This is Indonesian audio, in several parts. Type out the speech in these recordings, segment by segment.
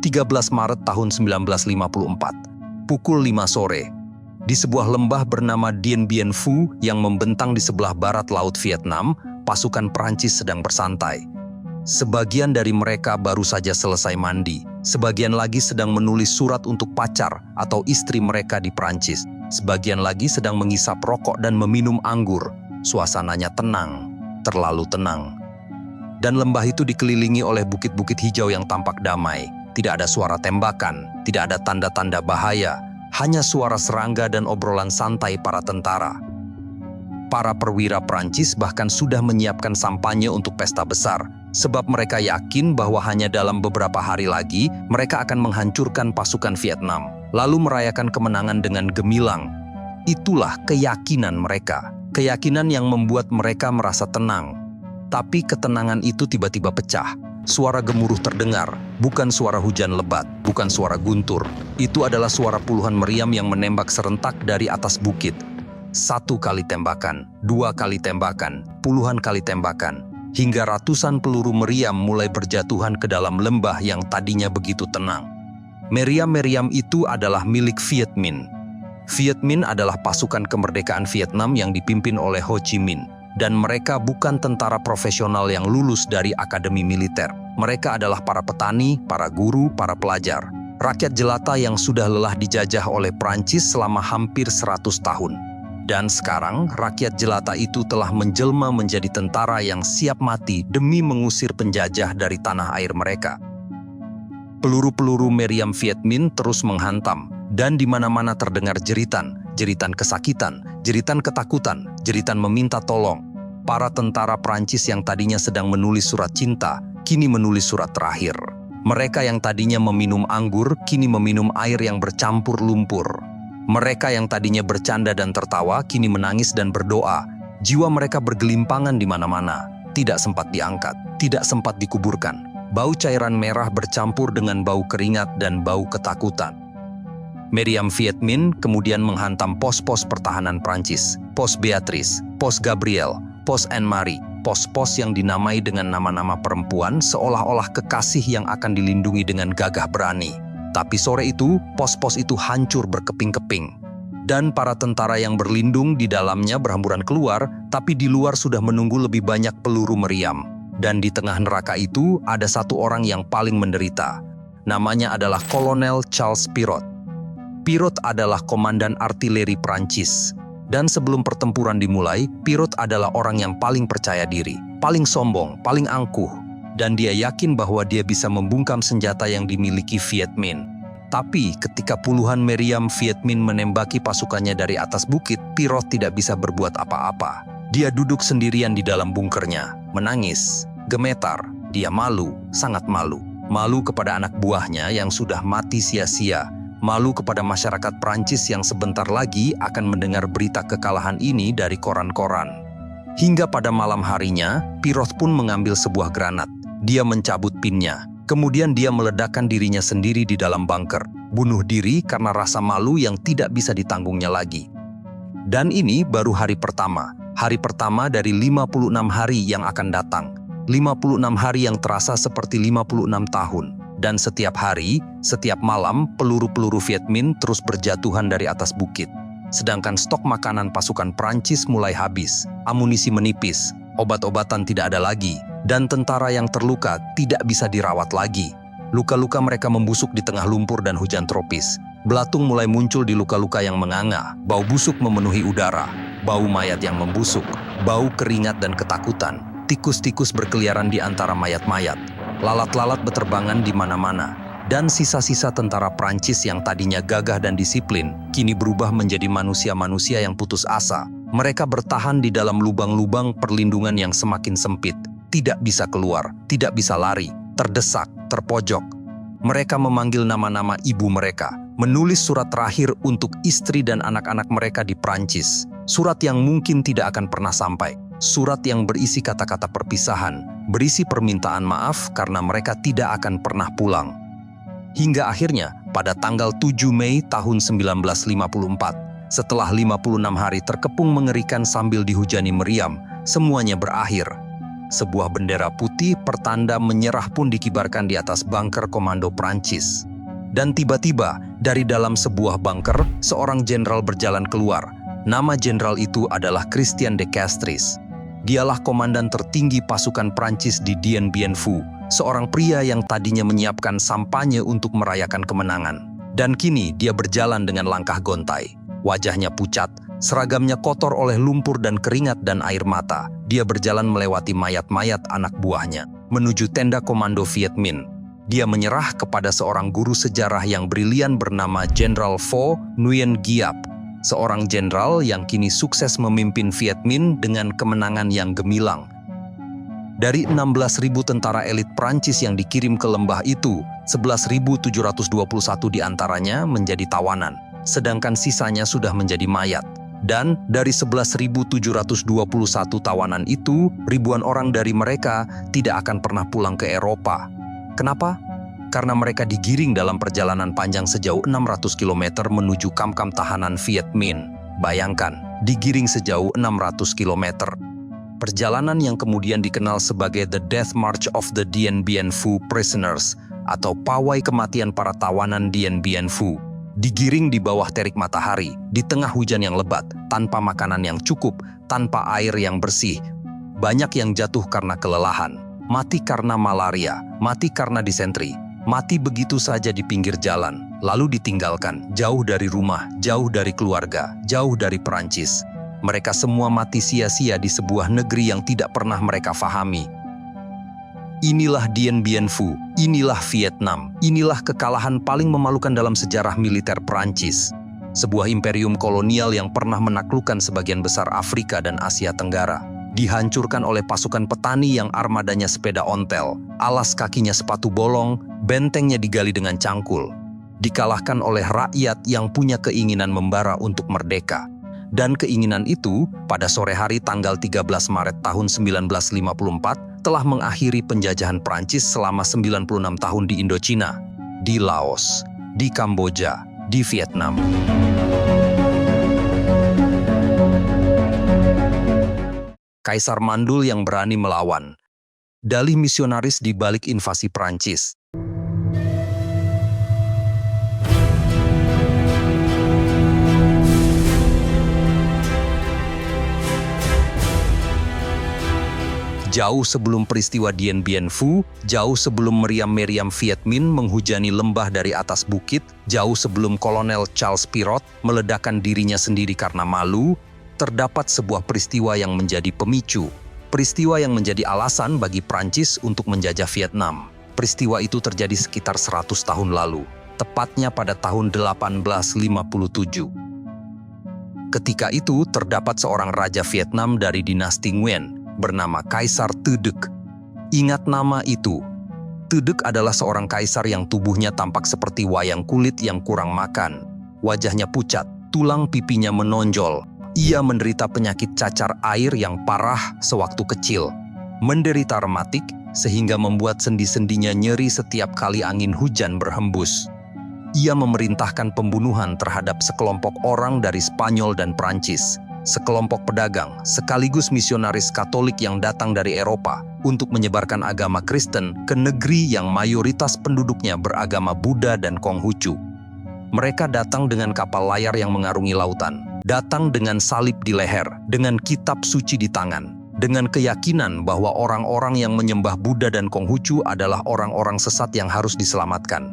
13 Maret tahun 1954, pukul 5 sore, di sebuah lembah bernama Dien Bien Phu yang membentang di sebelah barat Laut Vietnam, pasukan Prancis sedang bersantai. Sebagian dari mereka baru saja selesai mandi, sebagian lagi sedang menulis surat untuk pacar atau istri mereka di Prancis, sebagian lagi sedang menghisap rokok dan meminum anggur. Suasananya tenang, terlalu tenang. Dan lembah itu dikelilingi oleh bukit-bukit hijau yang tampak damai. Tidak ada suara tembakan, tidak ada tanda-tanda bahaya, hanya suara serangga dan obrolan santai para tentara. Para perwira Prancis bahkan sudah menyiapkan sampanye untuk pesta besar, sebab mereka yakin bahwa hanya dalam beberapa hari lagi mereka akan menghancurkan pasukan Vietnam, lalu merayakan kemenangan dengan gemilang. Itulah keyakinan mereka, keyakinan yang membuat mereka merasa tenang. Tapi ketenangan itu tiba-tiba pecah. Suara gemuruh terdengar, bukan suara hujan lebat, bukan suara guntur. Itu adalah suara puluhan meriam yang menembak serentak dari atas bukit. 1 kali tembakan, 2 kali tembakan, puluhan kali tembakan, hingga ratusan peluru meriam mulai berjatuhan ke dalam lembah yang tadinya begitu tenang. Meriam-meriam itu adalah milik Viet Minh. Viet Minh adalah pasukan kemerdekaan Vietnam yang dipimpin oleh Ho Chi Minh. Dan mereka bukan tentara profesional yang lulus dari akademi militer. Mereka adalah para petani, para guru, para pelajar. Rakyat jelata yang sudah lelah dijajah oleh Prancis selama hampir 100 tahun. Dan sekarang rakyat jelata itu telah menjelma menjadi tentara yang siap mati demi mengusir penjajah dari tanah air mereka. Peluru-peluru meriam Viet Minh terus menghantam, dan di mana-mana terdengar jeritan, jeritan kesakitan, jeritan ketakutan, jeritan meminta tolong. Para tentara Prancis yang tadinya sedang menulis surat cinta, kini menulis surat terakhir. Mereka yang tadinya meminum anggur, kini meminum air yang bercampur lumpur. Mereka yang tadinya bercanda dan tertawa, kini menangis dan berdoa. Jiwa mereka bergelimpangan di mana-mana, tidak sempat diangkat, tidak sempat dikuburkan. Bau cairan merah bercampur dengan bau keringat dan bau ketakutan. Meriam Viet Minh kemudian menghantam pos-pos pertahanan Prancis, pos Beatrice, pos Gabriel, pos Anne-Marie, pos-pos yang dinamai dengan nama-nama perempuan seolah-olah kekasih yang akan dilindungi dengan gagah berani. Tapi sore itu, pos-pos itu hancur berkeping-keping. Dan para tentara yang berlindung di dalamnya berhamburan keluar, tapi di luar sudah menunggu lebih banyak peluru meriam. Dan di tengah neraka itu ada satu orang yang paling menderita. Namanya adalah Kolonel Charles Pirot. Pirot adalah komandan artileri Prancis. Dan sebelum pertempuran dimulai, Pirot adalah orang yang paling percaya diri, paling sombong, paling angkuh. Dan dia yakin bahwa dia bisa membungkam senjata yang dimiliki Viet Minh. Tapi ketika puluhan meriam Viet Minh menembaki pasukannya dari atas bukit, Pirot tidak bisa berbuat apa-apa. Dia duduk sendirian di dalam bunkernya, menangis, gemetar. Dia malu, sangat malu. Malu kepada anak buahnya yang sudah mati sia-sia. Malu kepada masyarakat Prancis yang sebentar lagi akan mendengar berita kekalahan ini dari koran-koran. Hingga pada malam harinya, Pirot pun mengambil sebuah granat. Dia mencabut pinnya. Kemudian dia meledakkan dirinya sendiri di dalam bunker. Bunuh diri karena rasa malu yang tidak bisa ditanggungnya lagi. Dan ini baru hari pertama. Hari pertama dari 56 hari yang akan datang. 56 hari yang terasa seperti 56 tahun. Dan setiap hari, setiap malam, peluru-peluru Viet Minh terus berjatuhan dari atas bukit. Sedangkan stok makanan pasukan Prancis mulai habis, amunisi menipis, obat-obatan tidak ada lagi, dan tentara yang terluka tidak bisa dirawat lagi. Luka-luka mereka membusuk di tengah lumpur dan hujan tropis. Belatung mulai muncul di luka-luka yang menganga, bau busuk memenuhi udara, bau mayat yang membusuk, bau keringat dan ketakutan. Tikus-tikus berkeliaran di antara mayat-mayat. Lalat-lalat beterbangan di mana-mana. Dan sisa-sisa tentara Prancis yang tadinya gagah dan disiplin, kini berubah menjadi manusia-manusia yang putus asa. Mereka bertahan di dalam lubang-lubang perlindungan yang semakin sempit. Tidak bisa keluar, tidak bisa lari, terdesak, terpojok. Mereka memanggil nama-nama ibu mereka, menulis surat terakhir untuk istri dan anak-anak mereka di Prancis. Surat yang mungkin tidak akan pernah sampai. Surat yang berisi kata-kata perpisahan, berisi permintaan maaf karena mereka tidak akan pernah pulang. Hingga akhirnya, pada tanggal 7 Mei tahun 1954, setelah 56 hari terkepung mengerikan sambil dihujani meriam, semuanya berakhir. sebuah bendera putih pertanda menyerah pun dikibarkan di atas bunker komando Prancis. Dan tiba-tiba, dari dalam sebuah bunker, seorang jenderal berjalan keluar. Nama jenderal itu adalah Christian de Castries. Dialah komandan tertinggi pasukan Prancis di Dien Bien Phu, seorang pria yang tadinya menyiapkan sampanye untuk merayakan kemenangan. Dan kini dia berjalan dengan langkah gontai. Wajahnya pucat, seragamnya kotor oleh lumpur dan keringat dan air mata. Dia berjalan melewati mayat-mayat anak buahnya, menuju tenda komando Viet Minh. Dia menyerah kepada seorang guru sejarah yang brilian bernama Jenderal Pho Nguyen Giap, seorang jenderal yang kini sukses memimpin Viet Minh dengan kemenangan yang gemilang. Dari 16.000 tentara elit Prancis yang dikirim ke lembah itu, 11.721 diantaranya menjadi tawanan, sedangkan sisanya sudah menjadi mayat. Dan dari 11.721 tawanan itu, ribuan orang dari mereka tidak akan pernah pulang ke Eropa. Kenapa? Karena mereka digiring dalam perjalanan panjang sejauh 600 km menuju kamp-kamp tahanan Viet Minh. Bayangkan, digiring sejauh 600 km. Perjalanan yang kemudian dikenal sebagai The Death March of the Dien Bien Phu Prisoners, atau pawai kematian para tawanan Dien Bien Phu. Digiring di bawah terik matahari, di tengah hujan yang lebat, tanpa makanan yang cukup, tanpa air yang bersih. Banyak yang jatuh karena kelelahan, mati karena malaria, mati karena disentri, mati begitu saja di pinggir jalan, lalu ditinggalkan, jauh dari rumah, jauh dari keluarga, jauh dari Perancis. Mereka semua mati sia-sia di sebuah negeri yang tidak pernah mereka fahami. Inilah Dien Bien Phu, inilah Vietnam, inilah kekalahan paling memalukan dalam sejarah militer Perancis. Sebuah imperium kolonial yang pernah menaklukkan sebagian besar Afrika dan Asia Tenggara. Dihancurkan oleh pasukan petani yang armadanya sepeda ontel, alas kakinya sepatu bolong, bentengnya digali dengan cangkul. Dikalahkan oleh rakyat yang punya keinginan membara untuk merdeka. Dan keinginan itu, pada sore hari tanggal 13 Maret tahun 1954, telah mengakhiri penjajahan Prancis selama 96 tahun di Indochina, di Laos, di Kamboja, di Vietnam. Kaisar Mandul yang berani melawan. Dalih misionaris di balik invasi Prancis. Jauh sebelum peristiwa Dien Bien Phu, jauh sebelum meriam-meriam Viet Minh menghujani lembah dari atas bukit, jauh sebelum Kolonel Charles Pirot meledakkan dirinya sendiri karena malu, terdapat sebuah peristiwa yang menjadi pemicu. Peristiwa yang menjadi alasan bagi Prancis untuk menjajah Vietnam. Peristiwa itu terjadi sekitar 100 tahun lalu, tepatnya pada tahun 1857. Ketika itu terdapat seorang raja Vietnam dari dinasti Nguyen, bernama Kaisar Thu Duc. Ingat nama itu. Thu Duc adalah seorang kaisar yang tubuhnya tampak seperti wayang kulit yang kurang makan. Wajahnya pucat, tulang pipinya menonjol. Ia menderita penyakit cacar air yang parah sewaktu kecil. Menderita rematik sehingga membuat sendi-sendinya nyeri setiap kali angin hujan berhembus. Ia memerintahkan pembunuhan terhadap sekelompok orang dari Spanyol dan Prancis. Sekelompok pedagang sekaligus misionaris Katolik yang datang dari Eropa untuk menyebarkan agama Kristen ke negeri yang mayoritas penduduknya beragama Buddha dan Konghucu. Mereka datang dengan kapal layar yang mengarungi lautan, datang dengan salib di leher, dengan kitab suci di tangan, dengan keyakinan bahwa orang-orang yang menyembah Buddha dan Konghucu adalah orang-orang sesat yang harus diselamatkan.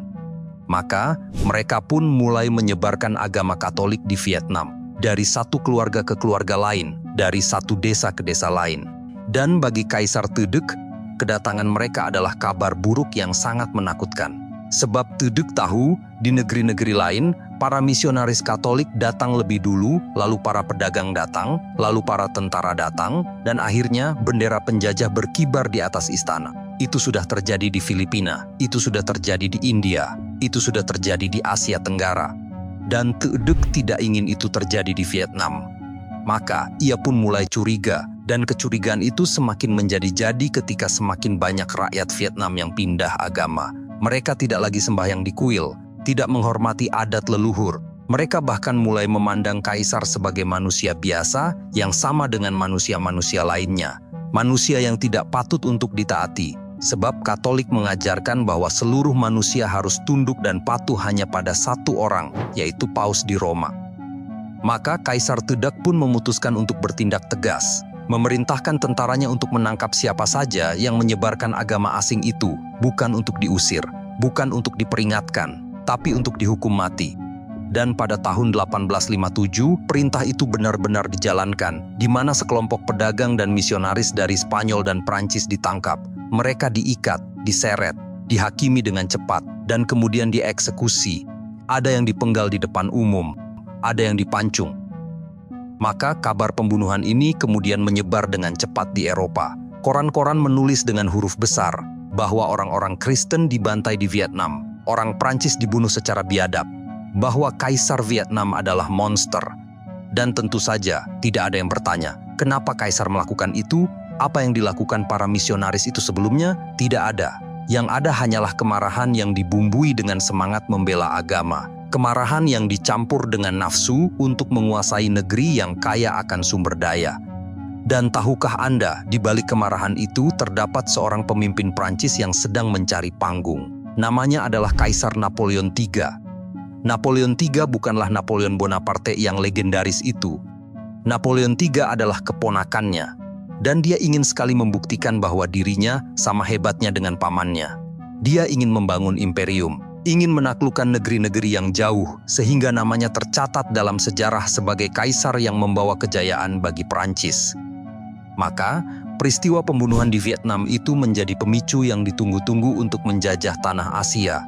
Maka mereka pun mulai menyebarkan agama Katolik di Vietnam. Dari satu keluarga ke keluarga lain, dari satu desa ke desa lain. Dan bagi Kaisar Thu Duc, kedatangan mereka adalah kabar buruk yang sangat menakutkan. Sebab Thu Duc tahu, di negeri-negeri lain, para misionaris Katolik datang lebih dulu, lalu para pedagang datang, lalu para tentara datang, dan akhirnya bendera penjajah berkibar di atas istana. Itu sudah terjadi di Filipina, itu sudah terjadi di India, itu sudah terjadi di Asia Tenggara. Dan Thu Duc tidak ingin itu terjadi di Vietnam. Maka ia pun mulai curiga, dan kecurigaan itu semakin menjadi-jadi ketika semakin banyak rakyat Vietnam yang pindah agama. Mereka tidak lagi sembahyang di kuil, tidak menghormati adat leluhur. Mereka bahkan mulai memandang kaisar sebagai manusia biasa yang sama dengan manusia-manusia lainnya. manusia yang tidak patut untuk ditaati, sebab Katolik mengajarkan bahwa seluruh manusia harus tunduk dan patuh hanya pada satu orang, yaitu Paus di Roma. Maka Kaisar Tudak pun memutuskan untuk bertindak tegas, memerintahkan tentaranya untuk menangkap siapa saja yang menyebarkan agama asing itu, bukan untuk diusir, bukan untuk diperingatkan, tapi untuk dihukum mati. Dan pada tahun 1857, perintah itu benar-benar dijalankan, di mana sekelompok pedagang dan misionaris dari Spanyol dan Prancis ditangkap. Mereka diikat, diseret, dihakimi dengan cepat, dan kemudian dieksekusi. Ada yang dipenggal di depan umum, ada yang dipancung. Maka kabar pembunuhan ini kemudian menyebar dengan cepat di Eropa. Koran-koran menulis dengan huruf besar bahwa orang-orang Kristen dibantai di Vietnam, orang Prancis dibunuh secara biadab, bahwa Kaisar Vietnam adalah monster. Dan tentu saja tidak ada yang bertanya, kenapa Kaisar melakukan itu? Apa yang dilakukan para misionaris itu sebelumnya? Tidak ada. Yang ada hanyalah kemarahan yang dibumbui dengan semangat membela agama. Kemarahan yang dicampur dengan nafsu untuk menguasai negeri yang kaya akan sumber daya. Dan tahukah Anda, di balik kemarahan itu terdapat seorang pemimpin Prancis yang sedang mencari panggung. Namanya adalah Kaisar Napoleon III. Napoleon III bukanlah Napoleon Bonaparte yang legendaris itu. Napoleon III adalah keponakannya. Dan dia ingin sekali membuktikan bahwa dirinya sama hebatnya dengan pamannya. Dia ingin membangun imperium, ingin menaklukkan negeri-negeri yang jauh, sehingga namanya tercatat dalam sejarah sebagai kaisar yang membawa kejayaan bagi Prancis. Maka, peristiwa pembunuhan di Vietnam itu menjadi pemicu yang ditunggu-tunggu untuk menjajah tanah Asia.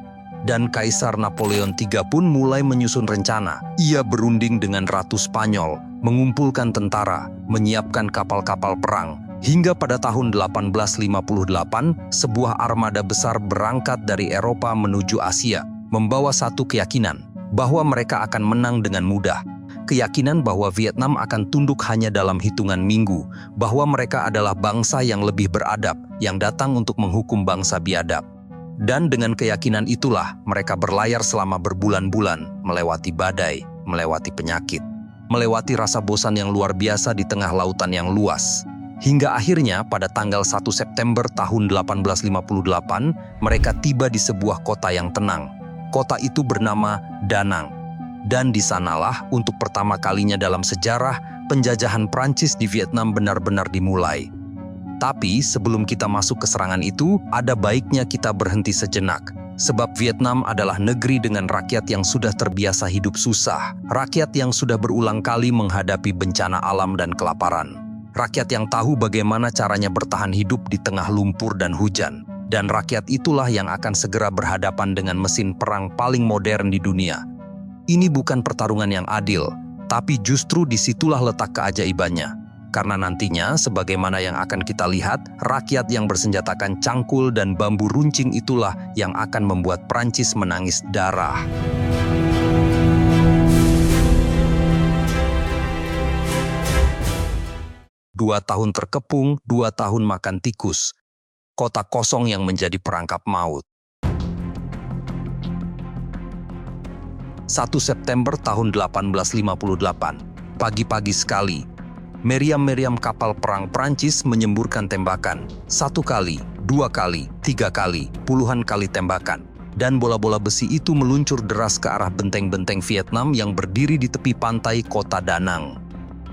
Dan Kaisar Napoleon III pun mulai menyusun rencana. Ia berunding dengan Ratu Spanyol, mengumpulkan tentara, menyiapkan kapal-kapal perang. Hingga pada tahun 1858, sebuah armada besar berangkat dari Eropa menuju Asia, membawa satu keyakinan, bahwa mereka akan menang dengan mudah. Keyakinan bahwa Vietnam akan tunduk hanya dalam hitungan minggu, bahwa mereka adalah bangsa yang lebih beradab, yang datang untuk menghukum bangsa biadab. Dan dengan keyakinan itulah mereka berlayar selama berbulan-bulan, melewati badai, melewati penyakit, melewati rasa bosan yang luar biasa di tengah lautan yang luas. Hingga akhirnya pada tanggal 1 September tahun 1858, mereka tiba di sebuah kota yang tenang. Kota itu bernama Da Nang. Dan di sanalah untuk pertama kalinya dalam sejarah, penjajahan Prancis di Vietnam benar-benar dimulai. Tapi sebelum kita masuk ke serangan itu, ada baiknya kita berhenti sejenak. Sebab Vietnam adalah negeri dengan rakyat yang sudah terbiasa hidup susah. Rakyat yang sudah berulang kali menghadapi bencana alam dan kelaparan. Rakyat yang tahu bagaimana caranya bertahan hidup di tengah lumpur dan hujan. Dan rakyat itulah yang akan segera berhadapan dengan mesin perang paling modern di dunia. Ini bukan pertarungan yang adil, tapi justru disitulah letak keajaibannya. Karena nantinya, sebagaimana yang akan kita lihat, rakyat yang bersenjatakan cangkul dan bambu runcing itulah yang akan membuat Prancis menangis darah. Dua tahun terkepung, 2 tahun makan tikus. Kota kosong yang menjadi perangkap maut. 1 September tahun 1858, pagi-pagi sekali, meriam-meriam kapal perang Prancis menyemburkan tembakan. 1 kali, 2 kali, 3 kali, puluhan kali tembakan. Dan bola-bola besi itu meluncur deras ke arah benteng-benteng Vietnam yang berdiri di tepi pantai kota Da Nang.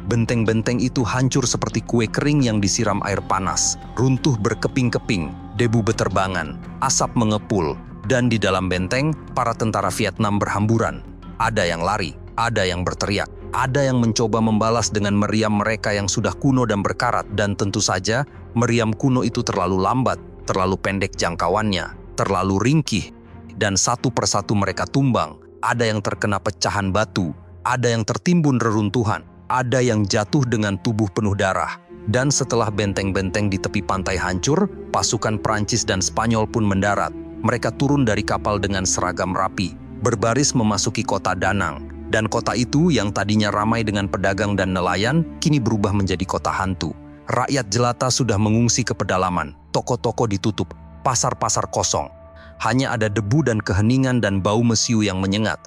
Benteng-benteng itu hancur seperti kue kering yang disiram air panas, runtuh berkeping-keping, debu beterbangan, asap mengepul, dan di dalam benteng, para tentara Vietnam berhamburan. Ada yang lari, ada yang berteriak. Ada yang mencoba membalas dengan meriam mereka yang sudah kuno dan berkarat, dan tentu saja meriam kuno itu terlalu lambat, terlalu pendek jangkauannya, terlalu ringkih, dan satu persatu mereka tumbang. Ada yang terkena pecahan batu, ada yang tertimbun reruntuhan, ada yang jatuh dengan tubuh penuh darah. Dan setelah benteng-benteng di tepi pantai hancur, pasukan Prancis dan Spanyol pun mendarat. Mereka turun dari kapal dengan seragam rapi, berbaris memasuki kota Da Nang. Dan kota itu yang tadinya ramai dengan pedagang dan nelayan, kini berubah menjadi kota hantu. Rakyat jelata sudah mengungsi ke pedalaman, toko-toko ditutup, pasar-pasar kosong. Hanya ada debu dan keheningan dan bau mesiu yang menyengat.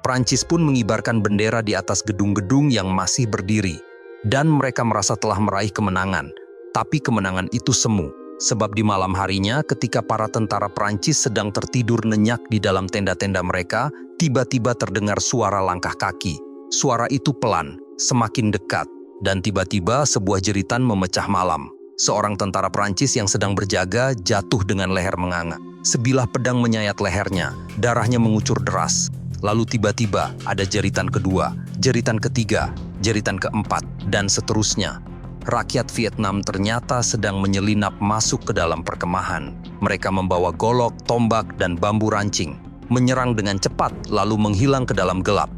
Prancis pun mengibarkan bendera di atas gedung-gedung yang masih berdiri. Dan mereka merasa telah meraih kemenangan. Tapi kemenangan itu semu, sebab di malam harinya ketika para tentara Prancis sedang tertidur nyenyak di dalam tenda-tenda mereka, tiba-tiba terdengar suara langkah kaki. Suara itu pelan, semakin dekat, dan tiba-tiba sebuah jeritan memecah malam. Seorang tentara Prancis yang sedang berjaga jatuh dengan leher menganga. Sebilah pedang menyayat lehernya, darahnya mengucur deras. Lalu tiba-tiba ada jeritan kedua, jeritan ketiga, jeritan keempat, dan seterusnya. Rakyat Vietnam ternyata sedang menyelinap masuk ke dalam perkemahan. Mereka membawa golok, tombak, dan bambu rancing, menyerang dengan cepat lalu menghilang ke dalam gelap.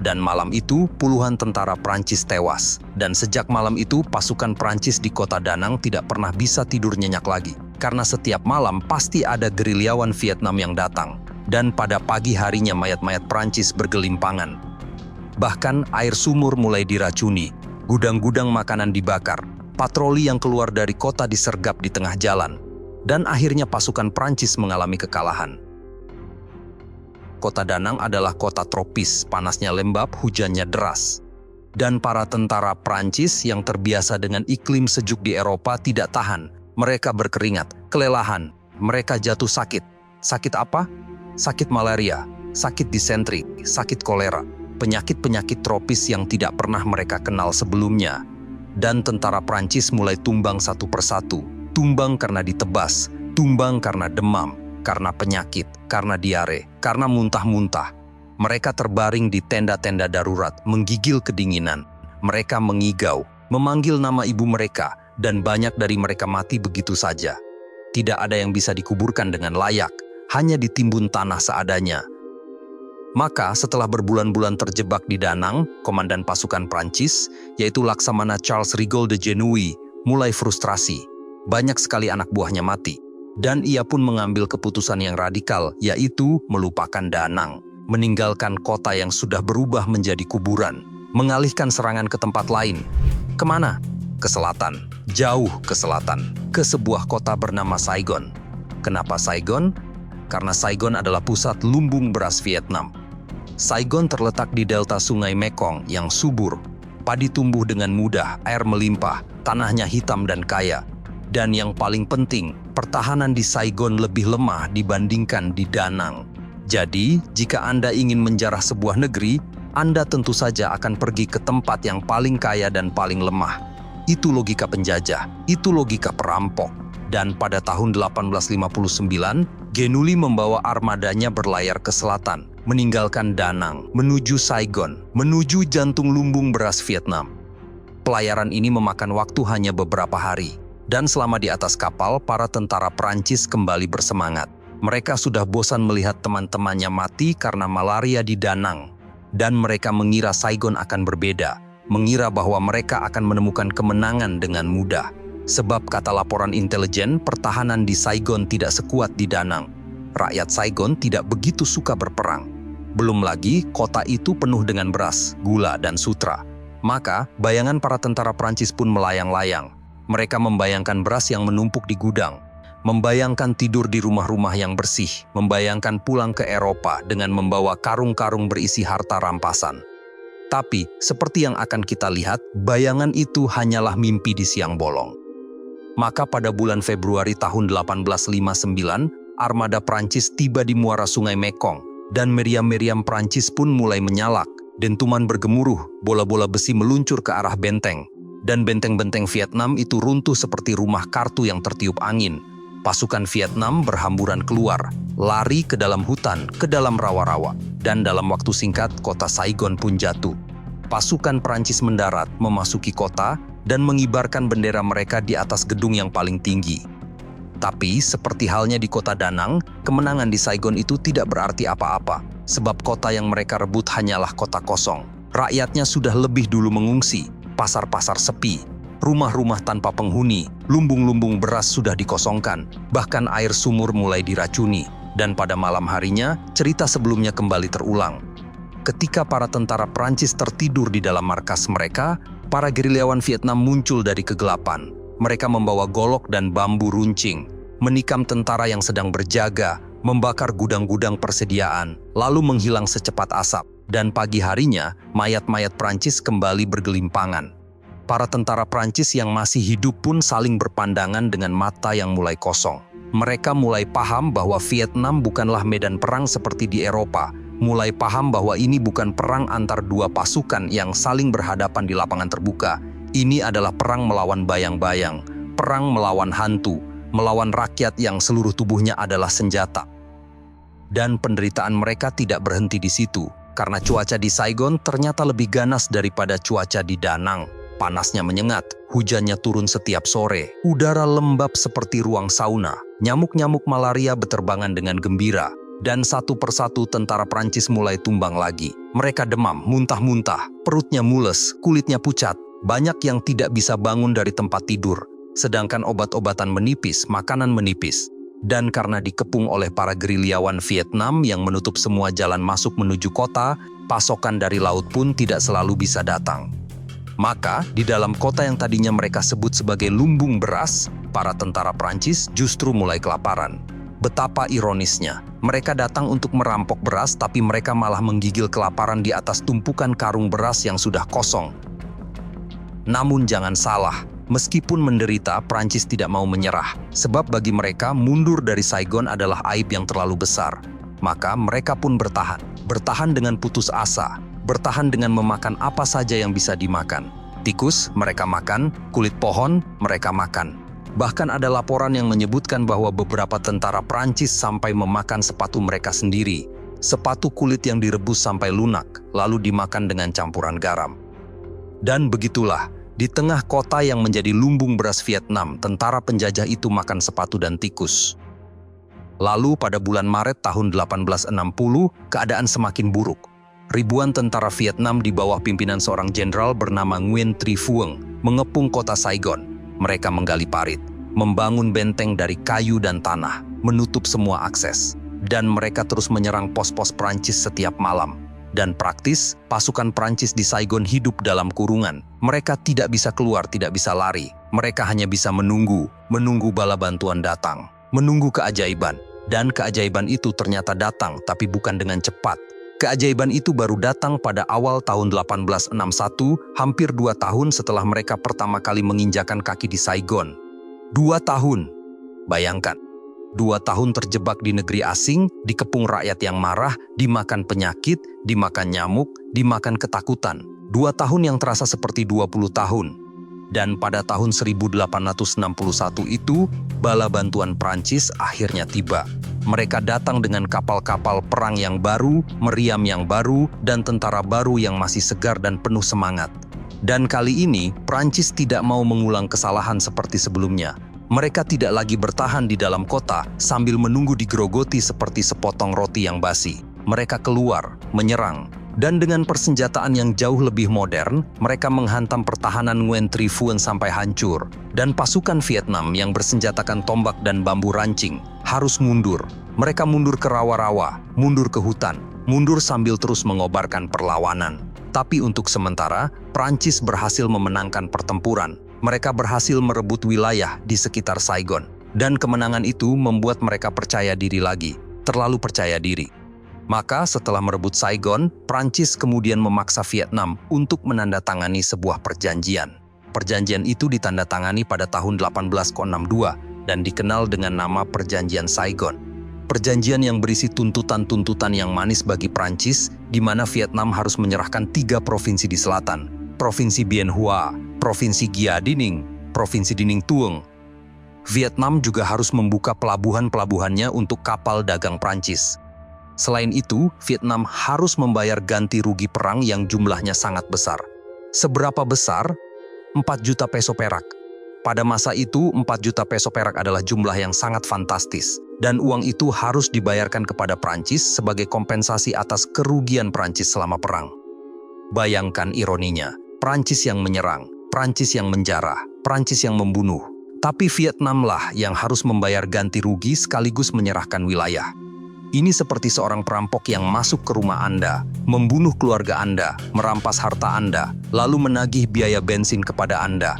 Dan malam itu puluhan tentara Prancis tewas. Dan sejak malam itu pasukan Prancis di kota Da Nang tidak pernah bisa tidur nyenyak lagi. Karena setiap malam pasti ada gerilyawan Vietnam yang datang. Dan pada pagi harinya mayat-mayat Prancis bergelimpangan. Bahkan air sumur mulai diracuni. Gudang-gudang makanan dibakar, patroli yang keluar dari kota disergap di tengah jalan, dan akhirnya pasukan Prancis mengalami kekalahan. Kota Da Nang adalah kota tropis, panasnya lembab, hujannya deras. Dan para tentara Prancis yang terbiasa dengan iklim sejuk di Eropa tidak tahan. Mereka berkeringat, kelelahan, mereka jatuh sakit. Sakit apa? Sakit malaria, sakit disentri, sakit kolera. Penyakit-penyakit tropis yang tidak pernah mereka kenal sebelumnya. Dan tentara Prancis mulai tumbang satu persatu. Tumbang karena ditebas, tumbang karena demam, karena penyakit, karena diare, karena muntah-muntah. Mereka terbaring di tenda-tenda darurat, menggigil kedinginan. Mereka mengigau, memanggil nama ibu mereka, dan banyak dari mereka mati begitu saja. Tidak ada yang bisa dikuburkan dengan layak, hanya ditimbun tanah seadanya. Maka setelah berbulan-bulan terjebak di Da Nang, komandan pasukan Prancis, yaitu Laksamana Charles Rigaud de Genouille, mulai frustrasi. Banyak sekali anak buahnya mati. Dan ia pun mengambil keputusan yang radikal, yaitu melupakan Da Nang, meninggalkan kota yang sudah berubah menjadi kuburan, mengalihkan serangan ke tempat lain. Kemana? Ke selatan, jauh ke selatan, ke sebuah kota bernama Saigon. Kenapa Saigon? Karena Saigon adalah pusat lumbung beras Vietnam. Saigon terletak di delta sungai Mekong yang subur. Padi tumbuh dengan mudah, air melimpah, tanahnya hitam dan kaya. Dan yang paling penting, pertahanan di Saigon lebih lemah dibandingkan di Da Nang. Jadi, jika Anda ingin menjarah sebuah negeri, Anda tentu saja akan pergi ke tempat yang paling kaya dan paling lemah. Itu logika penjajah, itu logika perampok. Dan pada tahun 1859, Genouille membawa armadanya berlayar ke selatan, meninggalkan Da Nang, menuju Saigon, menuju jantung lumbung beras Vietnam. Pelayaran ini memakan waktu hanya beberapa hari, dan selama di atas kapal, para tentara Prancis kembali bersemangat. Mereka sudah bosan melihat teman-temannya mati karena malaria di Da Nang, dan mereka mengira Saigon akan berbeda, mengira bahwa mereka akan menemukan kemenangan dengan mudah. Sebab kata laporan intelijen, pertahanan di Saigon tidak sekuat di Da Nang. Rakyat Saigon tidak begitu suka berperang. Belum lagi, kota itu penuh dengan beras, gula, dan sutra. Maka, bayangan para tentara Prancis pun melayang-layang. Mereka membayangkan beras yang menumpuk di gudang, membayangkan tidur di rumah-rumah yang bersih, membayangkan pulang ke Eropa dengan membawa karung-karung berisi harta rampasan. Tapi, seperti yang akan kita lihat, bayangan itu hanyalah mimpi di siang bolong. Maka pada bulan Februari tahun 1859, armada Prancis tiba di muara sungai Mekong, dan meriam-meriam Prancis pun mulai menyalak. Dentuman bergemuruh, bola-bola besi meluncur ke arah benteng, dan benteng-benteng Vietnam itu runtuh seperti rumah kartu yang tertiup angin. Pasukan Vietnam berhamburan keluar, lari ke dalam hutan, ke dalam rawa-rawa, dan dalam waktu singkat kota Saigon pun jatuh. Pasukan Prancis mendarat, memasuki kota, dan mengibarkan bendera mereka di atas gedung yang paling tinggi. Tapi, seperti halnya di kota Da Nang, kemenangan di Saigon itu tidak berarti apa-apa, sebab kota yang mereka rebut hanyalah kota kosong. Rakyatnya sudah lebih dulu mengungsi, pasar-pasar sepi, rumah-rumah tanpa penghuni, lumbung-lumbung beras sudah dikosongkan, bahkan air sumur mulai diracuni, dan pada malam harinya, cerita sebelumnya kembali terulang. Ketika para tentara Prancis tertidur di dalam markas mereka, para gerilyawan Vietnam muncul dari kegelapan. Mereka membawa golok dan bambu runcing, menikam tentara yang sedang berjaga, membakar gudang-gudang persediaan, lalu menghilang secepat asap. Dan pagi harinya, mayat-mayat Prancis kembali bergelimpangan. Para tentara Prancis yang masih hidup pun saling berpandangan dengan mata yang mulai kosong. Mereka mulai paham bahwa Vietnam bukanlah medan perang seperti di Eropa. Mulai paham bahwa ini bukan perang antar dua pasukan yang saling berhadapan di lapangan terbuka. Ini adalah perang melawan bayang-bayang, perang melawan hantu, melawan rakyat yang seluruh tubuhnya adalah senjata. Dan penderitaan mereka tidak berhenti di situ, karena cuaca di Saigon ternyata lebih ganas daripada cuaca di Da Nang. Panasnya menyengat, hujannya turun setiap sore, udara lembab seperti ruang sauna, nyamuk-nyamuk malaria beterbangan dengan gembira, dan satu persatu tentara Prancis mulai tumbang lagi. Mereka demam, muntah-muntah, perutnya mules, kulitnya pucat, banyak yang tidak bisa bangun dari tempat tidur, sedangkan obat-obatan menipis, makanan menipis. Dan karena dikepung oleh para gerilyawan Vietnam yang menutup semua jalan masuk menuju kota, pasokan dari laut pun tidak selalu bisa datang. Maka, di dalam kota yang tadinya mereka sebut sebagai lumbung beras, para tentara Prancis justru mulai kelaparan. Betapa ironisnya, mereka datang untuk merampok beras tapi mereka malah menggigil kelaparan di atas tumpukan karung beras yang sudah kosong. Namun jangan salah, meskipun menderita, Prancis tidak mau menyerah. Sebab bagi mereka, mundur dari Saigon adalah aib yang terlalu besar. Maka mereka pun bertahan. Bertahan dengan putus asa. Bertahan dengan memakan apa saja yang bisa dimakan. Tikus, mereka makan. Kulit pohon, mereka makan. Bahkan ada laporan yang menyebutkan bahwa beberapa tentara Prancis sampai memakan sepatu mereka sendiri. Sepatu kulit yang direbus sampai lunak, lalu dimakan dengan campuran garam. Dan begitulah, di tengah kota yang menjadi lumbung beras Vietnam, tentara penjajah itu makan sepatu dan tikus. Lalu pada bulan Maret tahun 1860, keadaan semakin buruk. Ribuan tentara Vietnam di bawah pimpinan seorang jenderal bernama Nguyen Tri Phuong mengepung kota Saigon. Mereka menggali parit, membangun benteng dari kayu dan tanah, menutup semua akses. Dan mereka terus menyerang pos-pos Prancis setiap malam. Dan praktis, pasukan Prancis di Saigon hidup dalam kurungan. Mereka tidak bisa keluar, tidak bisa lari. Mereka hanya bisa menunggu bala bantuan datang, menunggu keajaiban. Dan keajaiban itu ternyata datang, tapi bukan dengan cepat. Keajaiban itu baru datang pada awal tahun 1861, hampir 2 tahun setelah mereka pertama kali menginjakan kaki di Saigon. 2 tahun. Bayangkan, 2 tahun terjebak di negeri asing, dikepung rakyat yang marah, dimakan penyakit, dimakan nyamuk, dimakan ketakutan. 2 tahun yang terasa seperti 20 tahun. Dan pada tahun 1861 itu, bala bantuan Prancis akhirnya tiba. Mereka datang dengan kapal-kapal perang yang baru, meriam yang baru, dan tentara baru yang masih segar dan penuh semangat. Dan kali ini, Prancis tidak mau mengulang kesalahan seperti sebelumnya. Mereka tidak lagi bertahan di dalam kota sambil menunggu digerogoti seperti sepotong roti yang basi. Mereka keluar, menyerang. Dan dengan persenjataan yang jauh lebih modern, mereka menghantam pertahanan Nguyen Tri Phuong sampai hancur. Dan pasukan Vietnam yang bersenjatakan tombak dan bambu rancing harus mundur. Mereka mundur ke rawa-rawa, mundur ke hutan, mundur sambil terus mengobarkan perlawanan. Tapi untuk sementara, Prancis berhasil memenangkan pertempuran. Mereka berhasil merebut wilayah di sekitar Saigon. Dan kemenangan itu membuat mereka percaya diri lagi, terlalu percaya diri. Maka setelah merebut Saigon, Prancis kemudian memaksa Vietnam untuk menandatangani sebuah perjanjian. Perjanjian itu ditandatangani pada tahun 1862 dan dikenal dengan nama Perjanjian Saigon. Perjanjian yang berisi tuntutan-tuntutan yang manis bagi Prancis, di mana Vietnam harus menyerahkan 3 provinsi di selatan, Provinsi Bien Hoa, Provinsi Gia Dinh, Provinsi Dinh Tuong. Vietnam juga harus membuka pelabuhan-pelabuhannya untuk kapal dagang Prancis. Selain itu, Vietnam harus membayar ganti rugi perang yang jumlahnya sangat besar. Seberapa besar? 4 juta peso perak. Pada masa itu, 4 juta peso perak adalah jumlah yang sangat fantastis. Dan uang itu harus dibayarkan kepada Prancis sebagai kompensasi atas kerugian Prancis selama perang. Bayangkan ironinya, Prancis yang menyerang, Prancis yang menjarah, Prancis yang membunuh. Tapi Vietnamlah yang harus membayar ganti rugi sekaligus menyerahkan wilayah. Ini seperti seorang perampok yang masuk ke rumah Anda, membunuh keluarga Anda, merampas harta Anda, lalu menagih biaya bensin kepada Anda.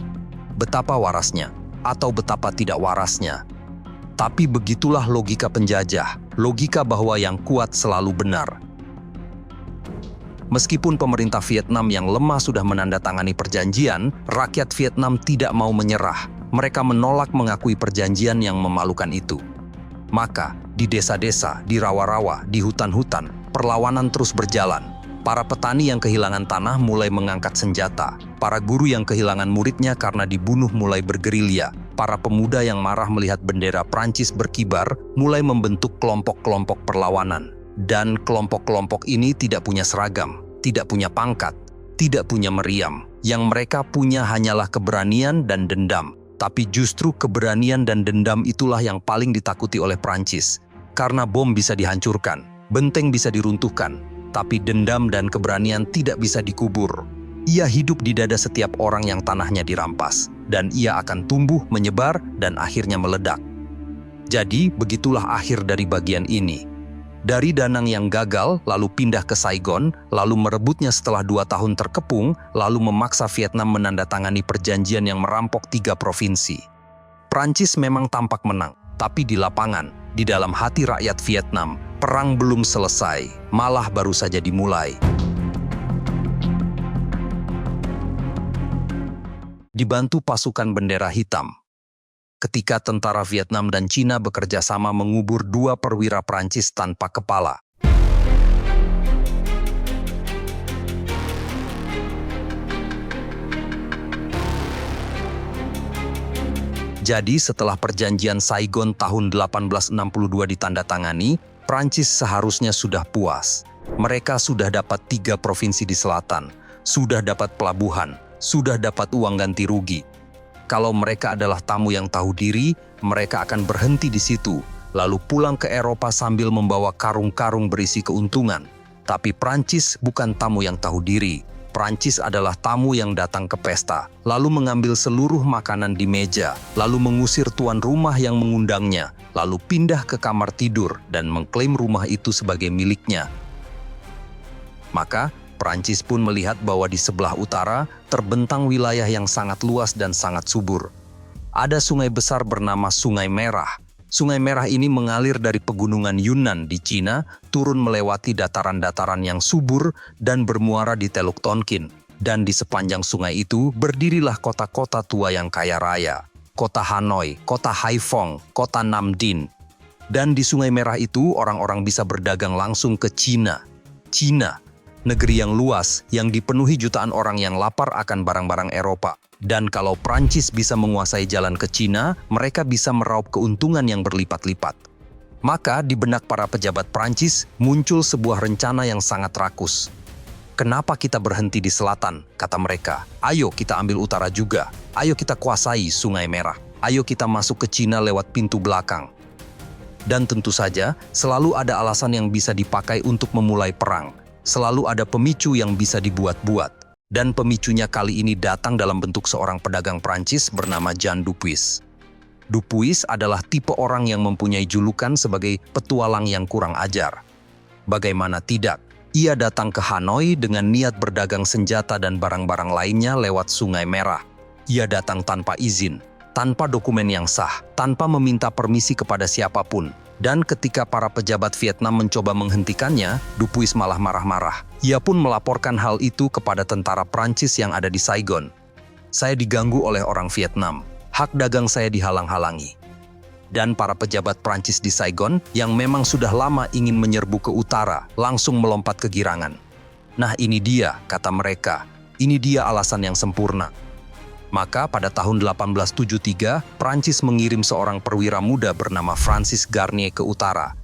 Betapa warasnya, atau betapa tidak warasnya. Tapi begitulah logika penjajah, logika bahwa yang kuat selalu benar. Meskipun pemerintah Vietnam yang lemah sudah menandatangani perjanjian, rakyat Vietnam tidak mau menyerah. Mereka menolak mengakui perjanjian yang memalukan itu. Maka, di desa-desa, di rawa-rawa, di hutan-hutan, perlawanan terus berjalan. Para petani yang kehilangan tanah mulai mengangkat senjata. Para guru yang kehilangan muridnya karena dibunuh mulai bergerilya. Para pemuda yang marah melihat bendera Prancis berkibar mulai membentuk kelompok-kelompok perlawanan. Dan kelompok-kelompok ini tidak punya seragam, tidak punya pangkat, tidak punya meriam. Yang mereka punya hanyalah keberanian dan dendam. Tapi justru keberanian dan dendam itulah yang paling ditakuti oleh Prancis. Karena bom bisa dihancurkan, benteng bisa diruntuhkan, tapi dendam dan keberanian tidak bisa dikubur. Ia hidup di dada setiap orang yang tanahnya dirampas, dan ia akan tumbuh, menyebar, dan akhirnya meledak. Jadi, begitulah akhir dari bagian ini. Dari Danang yang gagal, lalu pindah ke Saigon, lalu merebutnya setelah 2 tahun terkepung, lalu memaksa Vietnam menandatangani perjanjian yang merampok 3 provinsi. Prancis memang tampak menang, tapi di lapangan, di dalam hati rakyat Vietnam, perang belum selesai, malah baru saja dimulai. Dibantu pasukan bendera hitam. Ketika tentara Vietnam dan Cina bekerja sama mengubur 2 perwira Prancis tanpa kepala. Jadi setelah perjanjian Saigon tahun 1862 ditandatangani, Prancis seharusnya sudah puas. Mereka sudah dapat 3 provinsi di selatan, sudah dapat pelabuhan, sudah dapat uang ganti rugi. Kalau mereka adalah tamu yang tahu diri, mereka akan berhenti di situ, lalu pulang ke Eropa sambil membawa karung-karung berisi keuntungan. Tapi Prancis bukan tamu yang tahu diri. Prancis adalah tamu yang datang ke pesta, lalu mengambil seluruh makanan di meja, lalu mengusir tuan rumah yang mengundangnya, lalu pindah ke kamar tidur dan mengklaim rumah itu sebagai miliknya. Maka, Prancis pun melihat bahwa di sebelah utara terbentang wilayah yang sangat luas dan sangat subur. Ada sungai besar bernama Sungai Merah. Sungai Merah ini mengalir dari pegunungan Yunnan di Cina, turun melewati dataran-dataran yang subur dan bermuara di Teluk Tonkin. Dan di sepanjang sungai itu berdirilah kota-kota tua yang kaya raya. Kota Hanoi, kota Haiphong, kota Nam Dinh. Dan di Sungai Merah itu orang-orang bisa berdagang langsung ke Cina. Cina, negeri yang luas yang dipenuhi jutaan orang yang lapar akan barang-barang Eropa. Dan kalau Prancis bisa menguasai jalan ke Cina, mereka bisa meraup keuntungan yang berlipat-lipat. Maka di benak para pejabat Prancis muncul sebuah rencana yang sangat rakus. Kenapa kita berhenti di selatan, kata mereka. Ayo kita ambil utara juga. Ayo kita kuasai Sungai Merah. Ayo kita masuk ke Cina lewat pintu belakang. Dan tentu saja, selalu ada alasan yang bisa dipakai untuk memulai perang. Selalu ada pemicu yang bisa dibuat-buat. Dan pemicunya kali ini datang dalam bentuk seorang pedagang Prancis bernama Jean Dupuis. Dupuis adalah tipe orang yang mempunyai julukan sebagai petualang yang kurang ajar. Bagaimana tidak, ia datang ke Hanoi dengan niat berdagang senjata dan barang-barang lainnya lewat Sungai Merah. Ia datang tanpa izin, tanpa dokumen yang sah, tanpa meminta permisi kepada siapapun. Dan ketika para pejabat Vietnam mencoba menghentikannya, Dupuis malah marah-marah. Ia pun melaporkan hal itu kepada tentara Prancis yang ada di Saigon. Saya diganggu oleh orang Vietnam. Hak dagang saya dihalang-halangi. Dan para pejabat Prancis di Saigon yang memang sudah lama ingin menyerbu ke utara, langsung melompat kegirangan. Nah ini dia, kata mereka. Ini dia alasan yang sempurna. Maka pada tahun 1873, Prancis mengirim seorang perwira muda bernama Francis Garnier ke utara.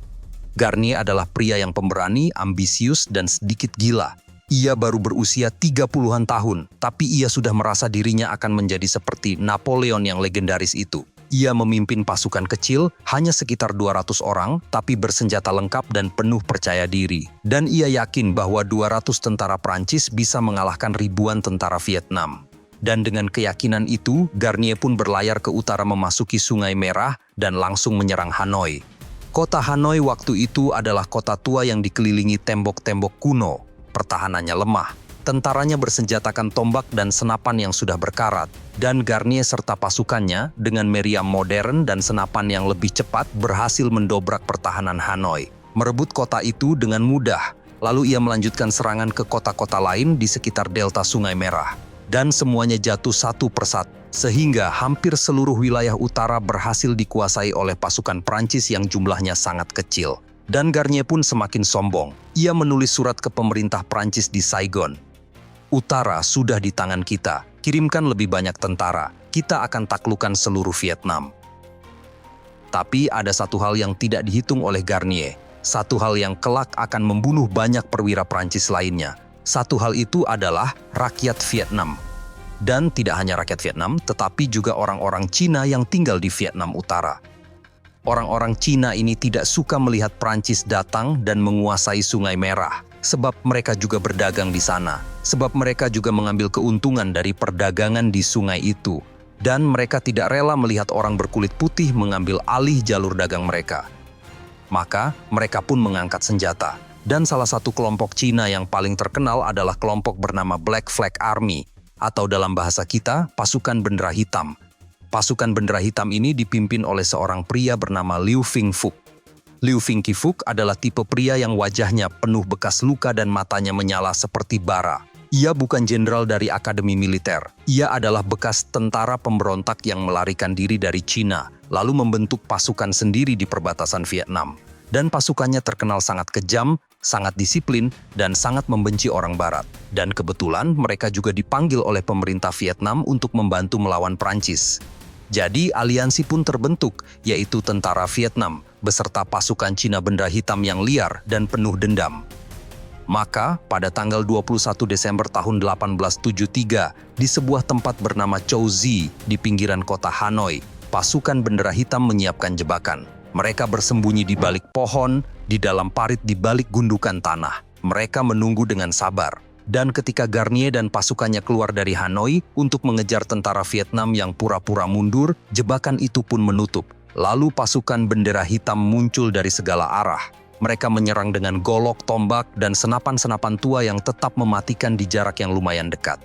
Garnier adalah pria yang pemberani, ambisius, dan sedikit gila. Ia baru berusia 30-an tahun, tapi ia sudah merasa dirinya akan menjadi seperti Napoleon yang legendaris itu. Ia memimpin pasukan kecil, hanya sekitar 200 orang, tapi bersenjata lengkap dan penuh percaya diri. Dan ia yakin bahwa 200 tentara Prancis bisa mengalahkan ribuan tentara Vietnam. Dan dengan keyakinan itu, Garnier pun berlayar ke utara memasuki Sungai Merah dan langsung menyerang Hanoi. Kota Hanoi waktu itu adalah kota tua yang dikelilingi tembok-tembok kuno. Pertahanannya lemah. Tentaranya bersenjatakan tombak dan senapan yang sudah berkarat. Dan Garnier serta pasukannya dengan meriam modern dan senapan yang lebih cepat berhasil mendobrak pertahanan Hanoi. Merebut kota itu dengan mudah. Lalu ia melanjutkan serangan ke kota-kota lain di sekitar delta Sungai Merah. Dan semuanya jatuh satu persatu, sehingga hampir seluruh wilayah utara berhasil dikuasai oleh pasukan Prancis yang jumlahnya sangat kecil. Dan Garnier pun semakin sombong. Ia menulis surat ke pemerintah Prancis di Saigon. Utara sudah di tangan kita, kirimkan lebih banyak tentara, kita akan taklukkan seluruh Vietnam. Tapi ada satu hal yang tidak dihitung oleh Garnier, satu hal yang kelak akan membunuh banyak perwira Prancis lainnya. Satu hal itu adalah rakyat Vietnam. Dan tidak hanya rakyat Vietnam, tetapi juga orang-orang Cina yang tinggal di Vietnam Utara. Orang-orang Cina ini tidak suka melihat Prancis datang dan menguasai Sungai Merah, sebab mereka juga berdagang di sana, sebab mereka juga mengambil keuntungan dari perdagangan di sungai itu. Dan mereka tidak rela melihat orang berkulit putih mengambil alih jalur dagang mereka. Maka, mereka pun mengangkat senjata. Dan salah satu kelompok Cina yang paling terkenal adalah kelompok bernama Black Flag Army, atau dalam bahasa kita, pasukan bendera hitam. Pasukan bendera hitam ini dipimpin oleh seorang pria bernama Liu Fingfuk. Liu Fingfuk adalah tipe pria yang wajahnya penuh bekas luka dan matanya menyala seperti bara. Ia bukan jenderal dari akademi militer. Ia adalah bekas tentara pemberontak yang melarikan diri dari Cina, lalu membentuk pasukan sendiri di perbatasan Vietnam. Dan pasukannya terkenal sangat kejam, sangat disiplin, dan sangat membenci orang Barat. Dan kebetulan mereka juga dipanggil oleh pemerintah Vietnam untuk membantu melawan Prancis. Jadi aliansi pun terbentuk, yaitu tentara Vietnam, beserta pasukan Cina bendera hitam yang liar dan penuh dendam. Maka, pada tanggal 21 Desember tahun 1873, di sebuah tempat bernama Châu Zi di pinggiran kota Hanoi, pasukan bendera hitam menyiapkan jebakan. Mereka bersembunyi di balik pohon, di dalam parit di balik gundukan tanah. Mereka menunggu dengan sabar. Dan ketika Garnier dan pasukannya keluar dari Hanoi untuk mengejar tentara Vietnam yang pura-pura mundur, jebakan itu pun menutup. Lalu pasukan bendera hitam muncul dari segala arah. Mereka menyerang dengan golok, tombak, dan senapan-senapan tua yang tetap mematikan di jarak yang lumayan dekat.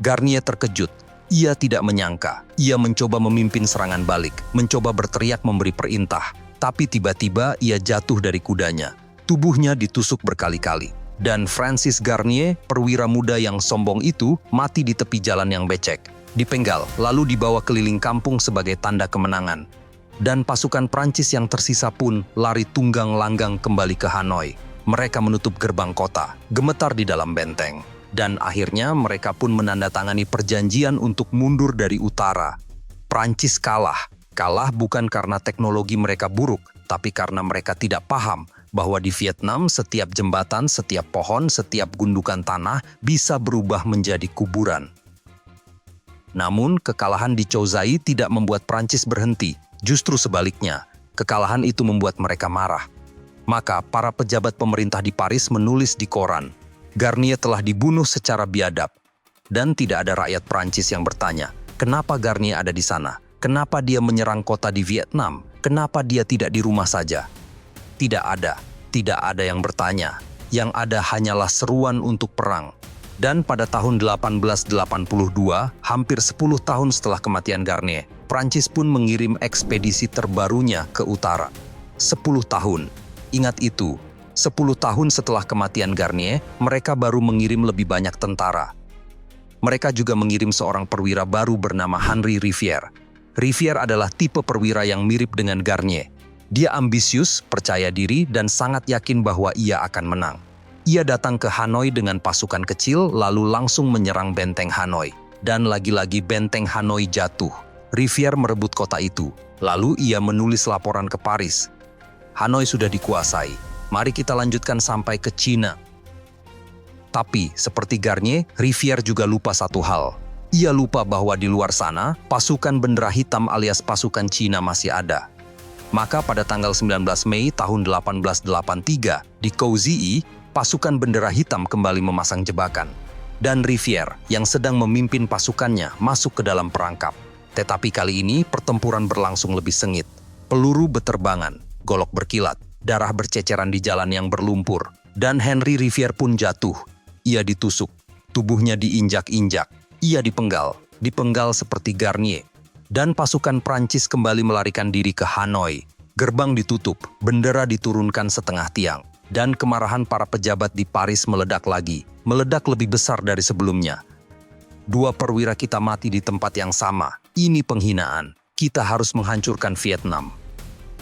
Garnier terkejut. Ia tidak menyangka. Ia mencoba memimpin serangan balik, mencoba berteriak memberi perintah. Tapi tiba-tiba ia jatuh dari kudanya. Tubuhnya ditusuk berkali-kali. Dan Francis Garnier, perwira muda yang sombong itu, mati di tepi jalan yang becek. Dipenggal, lalu dibawa keliling kampung sebagai tanda kemenangan. Dan pasukan Prancis yang tersisa pun lari tunggang langgang kembali ke Hanoi. Mereka menutup gerbang kota, gemetar di dalam benteng. Dan akhirnya mereka pun menandatangani perjanjian untuk mundur dari utara. Prancis kalah. Kalah bukan karena teknologi mereka buruk, tapi karena mereka tidak paham bahwa di Vietnam setiap jembatan, setiap pohon, setiap gundukan tanah bisa berubah menjadi kuburan. Namun, kekalahan di Châu Zi tidak membuat Prancis berhenti. Justru sebaliknya, kekalahan itu membuat mereka marah. Maka, para pejabat pemerintah di Paris menulis di koran, Garnier telah dibunuh secara biadab. Dan tidak ada rakyat Prancis yang bertanya, kenapa Garnier ada di sana? Kenapa dia menyerang kota di Vietnam? Kenapa dia tidak di rumah saja? Tidak ada yang bertanya. Yang ada hanyalah seruan untuk perang. Dan pada tahun 1882, hampir 10 tahun setelah kematian Garnier, Prancis pun mengirim ekspedisi terbarunya ke utara. 10 tahun. Ingat itu, 10 tahun setelah kematian Garnier, mereka baru mengirim lebih banyak tentara. Mereka juga mengirim seorang perwira baru bernama Henri Rivière. Rivière adalah tipe perwira yang mirip dengan Garnier. Dia ambisius, percaya diri, dan sangat yakin bahwa ia akan menang. Ia datang ke Hanoi dengan pasukan kecil, lalu langsung menyerang benteng Hanoi. Dan lagi-lagi benteng Hanoi jatuh. Rivière merebut kota itu. Lalu ia menulis laporan ke Paris. Hanoi sudah dikuasai. Mari kita lanjutkan sampai ke Cina. Tapi, seperti Garnier, Rivière juga lupa satu hal. Ia lupa bahwa di luar sana, pasukan bendera hitam alias pasukan Cina masih ada. Maka pada tanggal 19 Mei tahun 1883, di Châu Zi, pasukan bendera hitam kembali memasang jebakan. Dan Rivière, yang sedang memimpin pasukannya, masuk ke dalam perangkap. Tetapi kali ini, pertempuran berlangsung lebih sengit. Peluru beterbangan, golok berkilat, darah berceceran di jalan yang berlumpur. Dan Henri Rivière pun jatuh. Ia ditusuk, tubuhnya diinjak-injak. Ia dipenggal seperti Garnier. Dan pasukan Prancis kembali melarikan diri ke Hanoi. Gerbang ditutup, bendera diturunkan setengah tiang. Dan kemarahan para pejabat di Paris meledak lagi, meledak lebih besar dari sebelumnya. 2 perwira kita mati di tempat yang sama. Ini penghinaan. Kita harus menghancurkan Vietnam.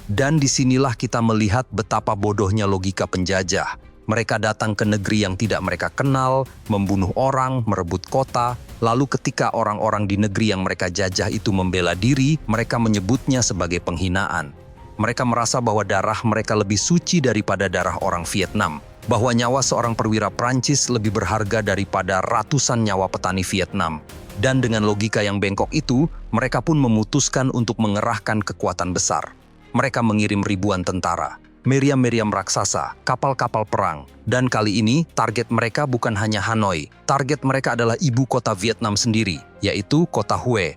Dan disinilah kita melihat betapa bodohnya logika penjajah. Mereka datang ke negeri yang tidak mereka kenal, membunuh orang, merebut kota. Lalu ketika orang-orang di negeri yang mereka jajah itu membela diri, mereka menyebutnya sebagai penghinaan. Mereka merasa bahwa darah mereka lebih suci daripada darah orang Vietnam. Bahwa nyawa seorang perwira Prancis lebih berharga daripada ratusan nyawa petani Vietnam. Dan dengan logika yang bengkok itu, mereka pun memutuskan untuk mengerahkan kekuatan besar. Mereka mengirim ribuan tentara, meriam-meriam raksasa, kapal-kapal perang. Dan kali ini, target mereka bukan hanya Hanoi. Target mereka adalah ibu kota Vietnam sendiri, yaitu kota Hue.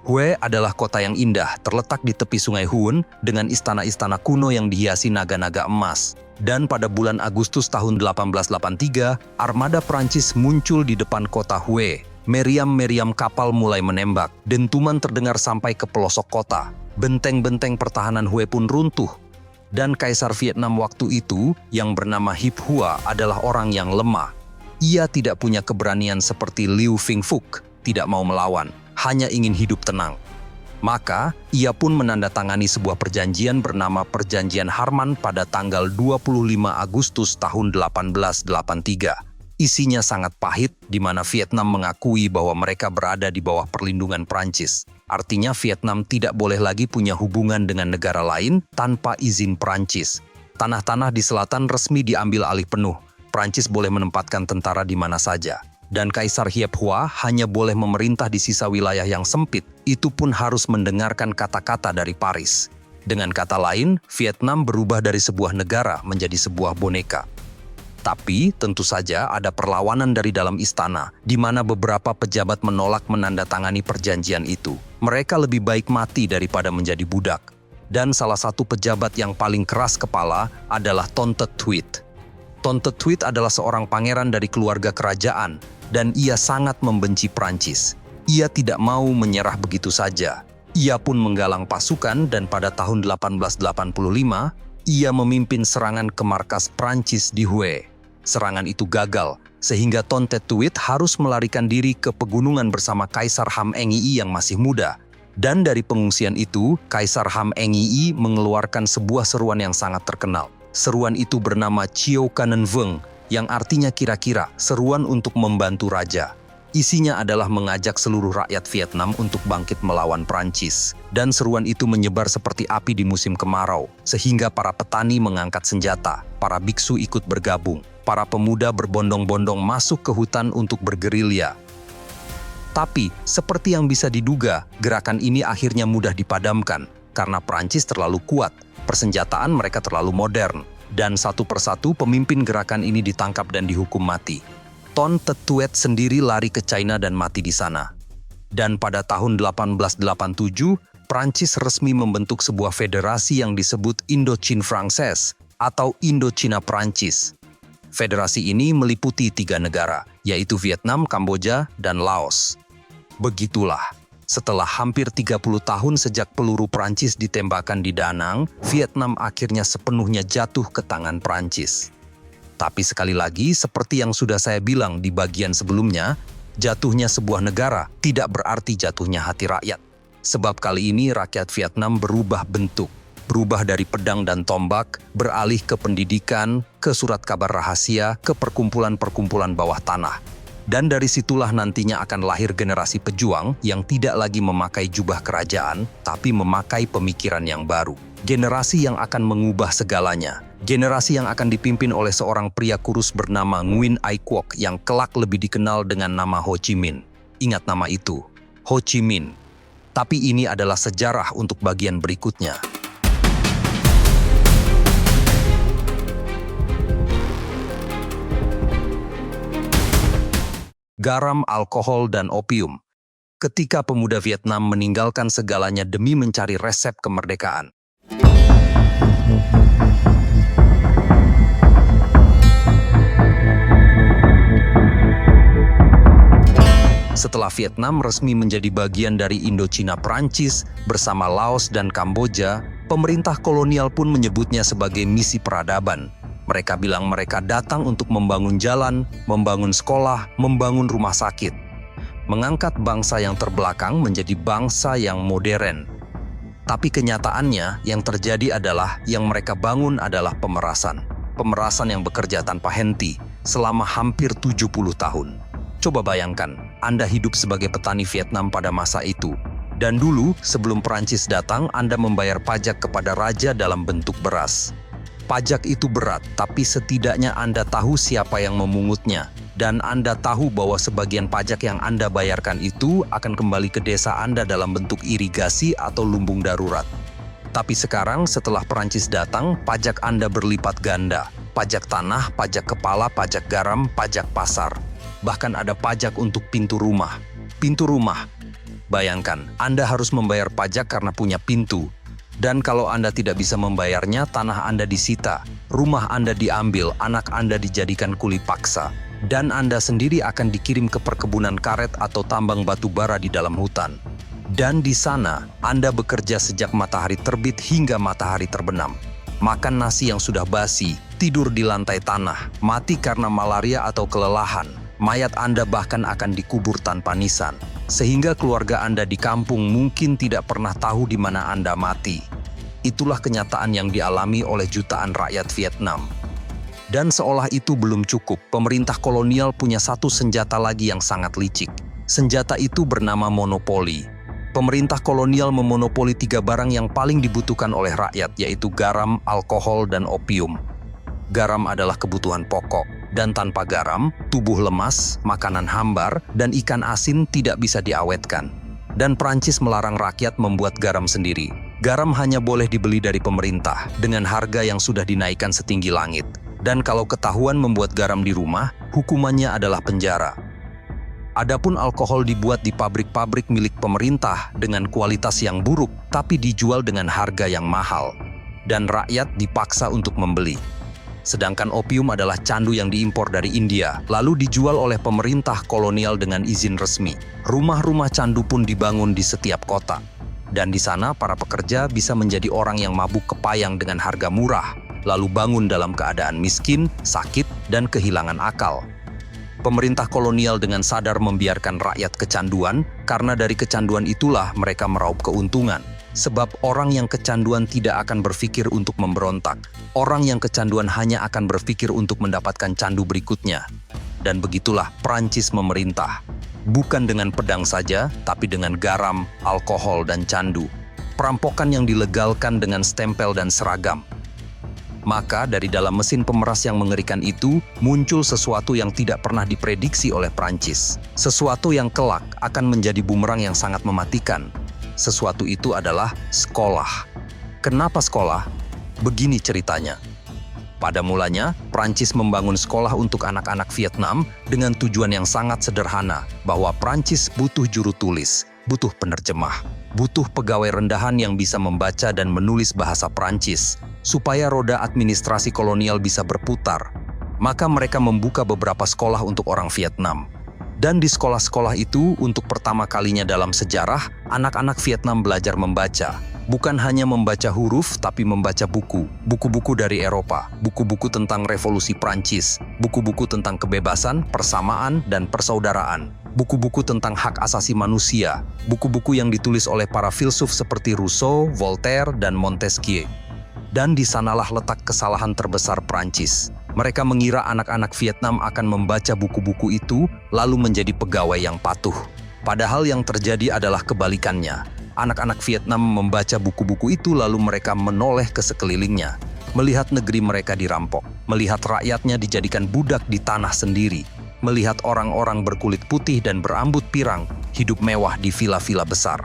Hue adalah kota yang indah, terletak di tepi sungai Hun dengan istana-istana kuno yang dihiasi naga-naga emas. Dan pada bulan Agustus tahun 1883, armada Prancis muncul di depan kota Hue. Meriam-meriam kapal mulai menembak, dentuman terdengar sampai ke pelosok kota. Benteng-benteng pertahanan Hue pun runtuh. Dan Kaisar Vietnam waktu itu, yang bernama Hiep Hua, adalah orang yang lemah. Ia tidak punya keberanian seperti Liu Fing Fook, tidak mau melawan, hanya ingin hidup tenang. Maka, ia pun menandatangani sebuah perjanjian bernama Perjanjian Harman pada tanggal 25 Agustus tahun 1883. Isinya sangat pahit, di mana Vietnam mengakui bahwa mereka berada di bawah perlindungan Prancis. Artinya Vietnam tidak boleh lagi punya hubungan dengan negara lain tanpa izin Prancis. Tanah-tanah di selatan resmi diambil alih penuh. Prancis boleh menempatkan tentara di mana saja. Dan Kaisar Hiep Hua hanya boleh memerintah di sisa wilayah yang sempit, itu pun harus mendengarkan kata-kata dari Paris. Dengan kata lain, Vietnam berubah dari sebuah negara menjadi sebuah boneka. Tapi, tentu saja ada perlawanan dari dalam istana, di mana beberapa pejabat menolak menandatangani perjanjian itu. Mereka lebih baik mati daripada menjadi budak. Dan salah satu pejabat yang paling keras kepala adalah Ton Tet Thuit. Ton Tet Thuit adalah seorang pangeran dari keluarga kerajaan, dan ia sangat membenci Prancis. Ia tidak mau menyerah begitu saja. Ia pun menggalang pasukan dan pada tahun 1885, ia memimpin serangan ke markas Prancis di Hue. Serangan itu gagal, sehingga Ton Tet Thuit harus melarikan diri ke pegunungan bersama Kaisar Ham Engii yang masih muda. Dan dari pengungsian itu, Kaisar Ham Engii mengeluarkan sebuah seruan yang sangat terkenal. Seruan itu bernama Chieu Canen Veng, yang artinya kira-kira seruan untuk membantu raja. Isinya adalah mengajak seluruh rakyat Vietnam untuk bangkit melawan Prancis. Dan seruan itu menyebar seperti api di musim kemarau, sehingga para petani mengangkat senjata, para biksu ikut bergabung, para pemuda berbondong-bondong masuk ke hutan untuk bergerilya. Tapi, seperti yang bisa diduga, gerakan ini akhirnya mudah dipadamkan, karena Prancis terlalu kuat, persenjataan mereka terlalu modern. Dan satu persatu pemimpin gerakan ini ditangkap dan dihukum mati. Ton Tet Thuit sendiri lari ke China dan mati di sana. Dan pada tahun 1887, Prancis resmi membentuk sebuah federasi yang disebut Indochine Française atau Indochina Prancis. Federasi ini meliputi 3 negara, yaitu Vietnam, Kamboja, dan Laos. Begitulah. Setelah hampir 30 tahun sejak peluru Prancis ditembakkan di Da Nang, Vietnam akhirnya sepenuhnya jatuh ke tangan Prancis. Tapi sekali lagi, seperti yang sudah saya bilang di bagian sebelumnya, jatuhnya sebuah negara tidak berarti jatuhnya hati rakyat. Sebab kali ini rakyat Vietnam berubah bentuk, berubah dari pedang dan tombak, beralih ke pendidikan, ke surat kabar rahasia, ke perkumpulan-perkumpulan bawah tanah. Dan dari situlah nantinya akan lahir generasi pejuang yang tidak lagi memakai jubah kerajaan, tapi memakai pemikiran yang baru. Generasi yang akan mengubah segalanya. Generasi yang akan dipimpin oleh seorang pria kurus bernama Nguyen Ai Quoc yang kelak lebih dikenal dengan nama Ho Chi Minh. Ingat nama itu, Ho Chi Minh. Tapi ini adalah sejarah untuk bagian berikutnya. Garam, alkohol, dan opium. Ketika pemuda Vietnam meninggalkan segalanya demi mencari resep kemerdekaan. Setelah Vietnam resmi menjadi bagian dari Indochina Prancis bersama Laos dan Kamboja, pemerintah kolonial pun menyebutnya sebagai misi peradaban. Mereka bilang mereka datang untuk membangun jalan, membangun sekolah, membangun rumah sakit. Mengangkat bangsa yang terbelakang menjadi bangsa yang modern. Tapi kenyataannya yang terjadi adalah yang mereka bangun adalah pemerasan. Pemerasan yang bekerja tanpa henti selama hampir 70 tahun. Coba bayangkan, Anda hidup sebagai petani Vietnam pada masa itu. Dan dulu, sebelum Perancis datang, Anda membayar pajak kepada raja dalam bentuk beras. Pajak itu berat, tapi setidaknya Anda tahu siapa yang memungutnya. Dan Anda tahu bahwa sebagian pajak yang Anda bayarkan itu akan kembali ke desa Anda dalam bentuk irigasi atau lumbung darurat. Tapi sekarang setelah Perancis datang, pajak Anda berlipat ganda. Pajak tanah, pajak kepala, pajak garam, pajak pasar. Bahkan ada pajak untuk pintu rumah. Pintu rumah. Bayangkan, Anda harus membayar pajak karena punya pintu. Dan kalau Anda tidak bisa membayarnya, tanah Anda disita, rumah Anda diambil, anak Anda dijadikan kuli paksa. Dan Anda sendiri akan dikirim ke perkebunan karet atau tambang batu bara di dalam hutan. Dan di sana, Anda bekerja sejak matahari terbit hingga matahari terbenam. Makan nasi yang sudah basi, tidur di lantai tanah, mati karena malaria atau kelelahan. Mayat Anda bahkan akan dikubur tanpa nisan. Sehingga keluarga Anda di kampung mungkin tidak pernah tahu di mana Anda mati. Itulah kenyataan yang dialami oleh jutaan rakyat Vietnam. Dan seolah itu belum cukup, pemerintah kolonial punya satu senjata lagi yang sangat licik. Senjata itu bernama monopoli. Pemerintah kolonial memonopoli 3 barang yang paling dibutuhkan oleh rakyat, yaitu garam, alkohol, dan opium. Garam adalah kebutuhan pokok, dan tanpa garam, tubuh lemas, makanan hambar, dan ikan asin tidak bisa diawetkan. Dan Prancis melarang rakyat membuat garam sendiri. Garam hanya boleh dibeli dari pemerintah, dengan harga yang sudah dinaikkan setinggi langit. Dan kalau ketahuan membuat garam di rumah, hukumannya adalah penjara. Adapun alkohol dibuat di pabrik-pabrik milik pemerintah dengan kualitas yang buruk, tapi dijual dengan harga yang mahal. Dan rakyat dipaksa untuk membeli. Sedangkan opium adalah candu yang diimpor dari India, lalu dijual oleh pemerintah kolonial dengan izin resmi. Rumah-rumah candu pun dibangun di setiap kota. Dan di sana para pekerja bisa menjadi orang yang mabuk kepayang dengan harga murah, lalu bangun dalam keadaan miskin, sakit, dan kehilangan akal. Pemerintah kolonial dengan sadar membiarkan rakyat kecanduan, karena dari kecanduan itulah mereka meraup keuntungan. Sebab orang yang kecanduan tidak akan berpikir untuk memberontak. Orang yang kecanduan hanya akan berpikir untuk mendapatkan candu berikutnya. Dan begitulah Prancis memerintah. Bukan dengan pedang saja, tapi dengan garam, alkohol, dan candu. Perampokan yang dilegalkan dengan stempel dan seragam. Maka dari dalam mesin pemeras yang mengerikan itu, muncul sesuatu yang tidak pernah diprediksi oleh Prancis. Sesuatu yang kelak akan menjadi bumerang yang sangat mematikan. Sesuatu itu adalah sekolah. Kenapa sekolah? Begini ceritanya. Pada mulanya, Prancis membangun sekolah untuk anak-anak Vietnam dengan tujuan yang sangat sederhana, bahwa Prancis butuh juru tulis, butuh penerjemah, butuh pegawai rendahan yang bisa membaca dan menulis bahasa Prancis, supaya roda administrasi kolonial bisa berputar. Maka mereka membuka beberapa sekolah untuk orang Vietnam. Dan di sekolah-sekolah itu, untuk pertama kalinya dalam sejarah, anak-anak Vietnam belajar membaca. Bukan hanya membaca huruf, tapi membaca buku. Buku-buku dari Eropa, buku-buku tentang revolusi Prancis, buku-buku tentang kebebasan, persamaan, dan persaudaraan. Buku-buku tentang hak asasi manusia, buku-buku yang ditulis oleh para filsuf seperti Rousseau, Voltaire, dan Montesquieu. Dan di sanalah letak kesalahan terbesar Prancis. Mereka mengira anak-anak Vietnam akan membaca buku-buku itu, lalu menjadi pegawai yang patuh. Padahal yang terjadi adalah kebalikannya. Anak-anak Vietnam membaca buku-buku itu, lalu mereka menoleh ke sekelilingnya. Melihat negeri mereka dirampok, melihat rakyatnya dijadikan budak di tanah sendiri, melihat orang-orang berkulit putih dan berambut pirang hidup mewah di villa-villa besar.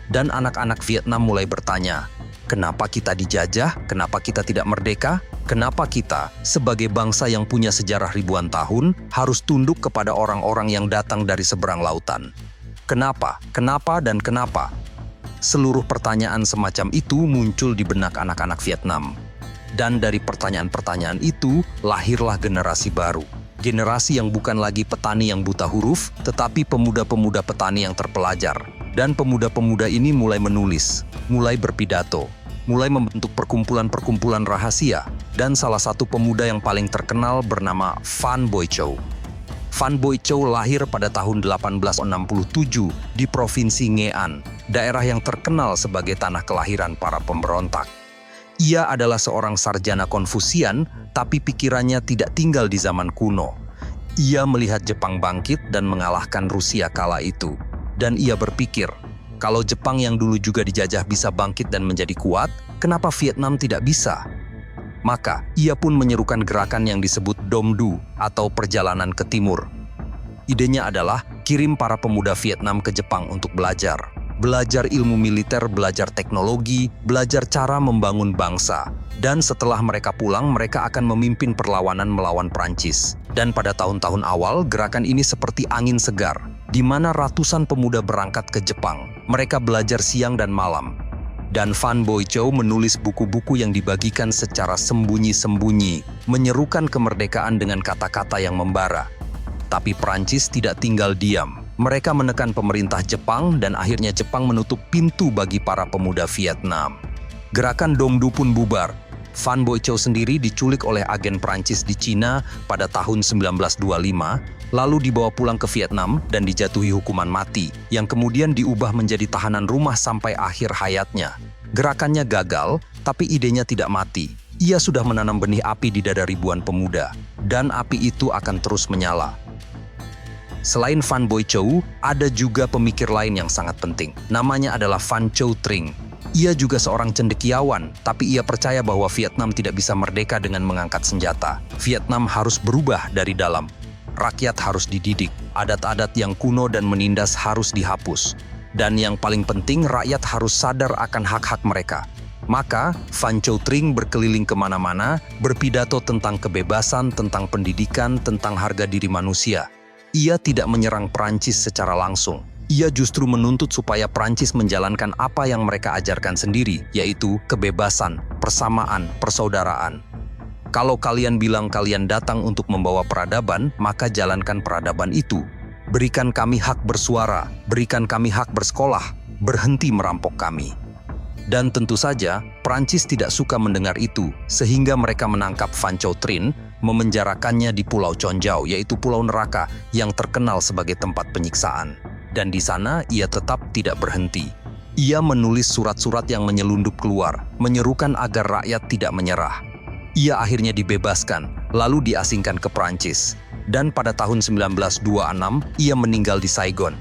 Dan anak-anak Vietnam mulai bertanya, kenapa kita dijajah? Kenapa kita tidak merdeka? Kenapa kita, sebagai bangsa yang punya sejarah ribuan tahun, harus tunduk kepada orang-orang yang datang dari seberang lautan? Kenapa? Kenapa? Dan kenapa? Seluruh pertanyaan semacam itu muncul di benak anak-anak Vietnam. Dan dari pertanyaan-pertanyaan itu, lahirlah generasi baru. Generasi yang bukan lagi petani yang buta huruf, tetapi pemuda-pemuda petani yang terpelajar. Dan pemuda-pemuda ini mulai menulis, mulai berpidato, mulai membentuk perkumpulan-perkumpulan rahasia, dan salah satu pemuda yang paling terkenal bernama Phan Boi Châu. Phan Boi Châu lahir pada tahun 1867 di Provinsi Nghệ An, daerah yang terkenal sebagai tanah kelahiran para pemberontak. Ia adalah seorang sarjana Konfusian, tapi pikirannya tidak tinggal di zaman kuno. Ia melihat Jepang bangkit dan mengalahkan Rusia kala itu. Dan ia berpikir, kalau Jepang yang dulu juga dijajah bisa bangkit dan menjadi kuat, kenapa Vietnam tidak bisa? Maka, ia pun menyerukan gerakan yang disebut Dom Du atau perjalanan ke timur. Idenya adalah kirim para pemuda Vietnam ke Jepang untuk belajar. Belajar ilmu militer, belajar teknologi, belajar cara membangun bangsa. Dan setelah mereka pulang, mereka akan memimpin perlawanan melawan Prancis. Dan pada tahun-tahun awal, gerakan ini seperti angin segar, di mana ratusan pemuda berangkat ke Jepang. Mereka belajar siang dan malam. Dan Phan Boi Châu menulis buku-buku yang dibagikan secara sembunyi-sembunyi, menyerukan kemerdekaan dengan kata-kata yang membara. Tapi Prancis tidak tinggal diam. Mereka menekan pemerintah Jepang dan akhirnya Jepang menutup pintu bagi para pemuda Vietnam. Gerakan Dom Du pun bubar. Phan Boi Châu sendiri diculik oleh agen Prancis di Cina pada tahun 1925, lalu dibawa pulang ke Vietnam dan dijatuhi hukuman mati, yang kemudian diubah menjadi tahanan rumah sampai akhir hayatnya. Gerakannya gagal, tapi idenya tidak mati. Ia sudah menanam benih api di dada ribuan pemuda, dan api itu akan terus menyala. Selain Phan Boi Châu, ada juga pemikir lain yang sangat penting. Namanya adalah Van Châu Trinh. Ia juga seorang cendekiawan, tapi ia percaya bahwa Vietnam tidak bisa merdeka dengan mengangkat senjata. Vietnam harus berubah dari dalam. Rakyat harus dididik, adat-adat yang kuno dan menindas harus dihapus. Dan yang paling penting, rakyat harus sadar akan hak-hak mereka. Maka, Van Châu Trinh berkeliling kemana-mana, berpidato tentang kebebasan, tentang pendidikan, tentang harga diri manusia. Ia tidak menyerang Prancis secara langsung. Ia justru menuntut supaya Prancis menjalankan apa yang mereka ajarkan sendiri, yaitu kebebasan, persamaan, persaudaraan. Kalau kalian bilang kalian datang untuk membawa peradaban, maka jalankan peradaban itu. Berikan kami hak bersuara, berikan kami hak bersekolah, berhenti merampok kami. Dan tentu saja, Prancis tidak suka mendengar itu, sehingga mereka menangkap Van Châu Trinh, memenjarakannya di Pulau Con Jau, yaitu pulau neraka yang terkenal sebagai tempat penyiksaan. Dan di sana ia tetap tidak berhenti. Ia menulis surat-surat yang menyelundup keluar, menyerukan agar rakyat tidak menyerah. Ia akhirnya dibebaskan, lalu diasingkan ke Prancis. Dan pada tahun 1926, ia meninggal di Saigon.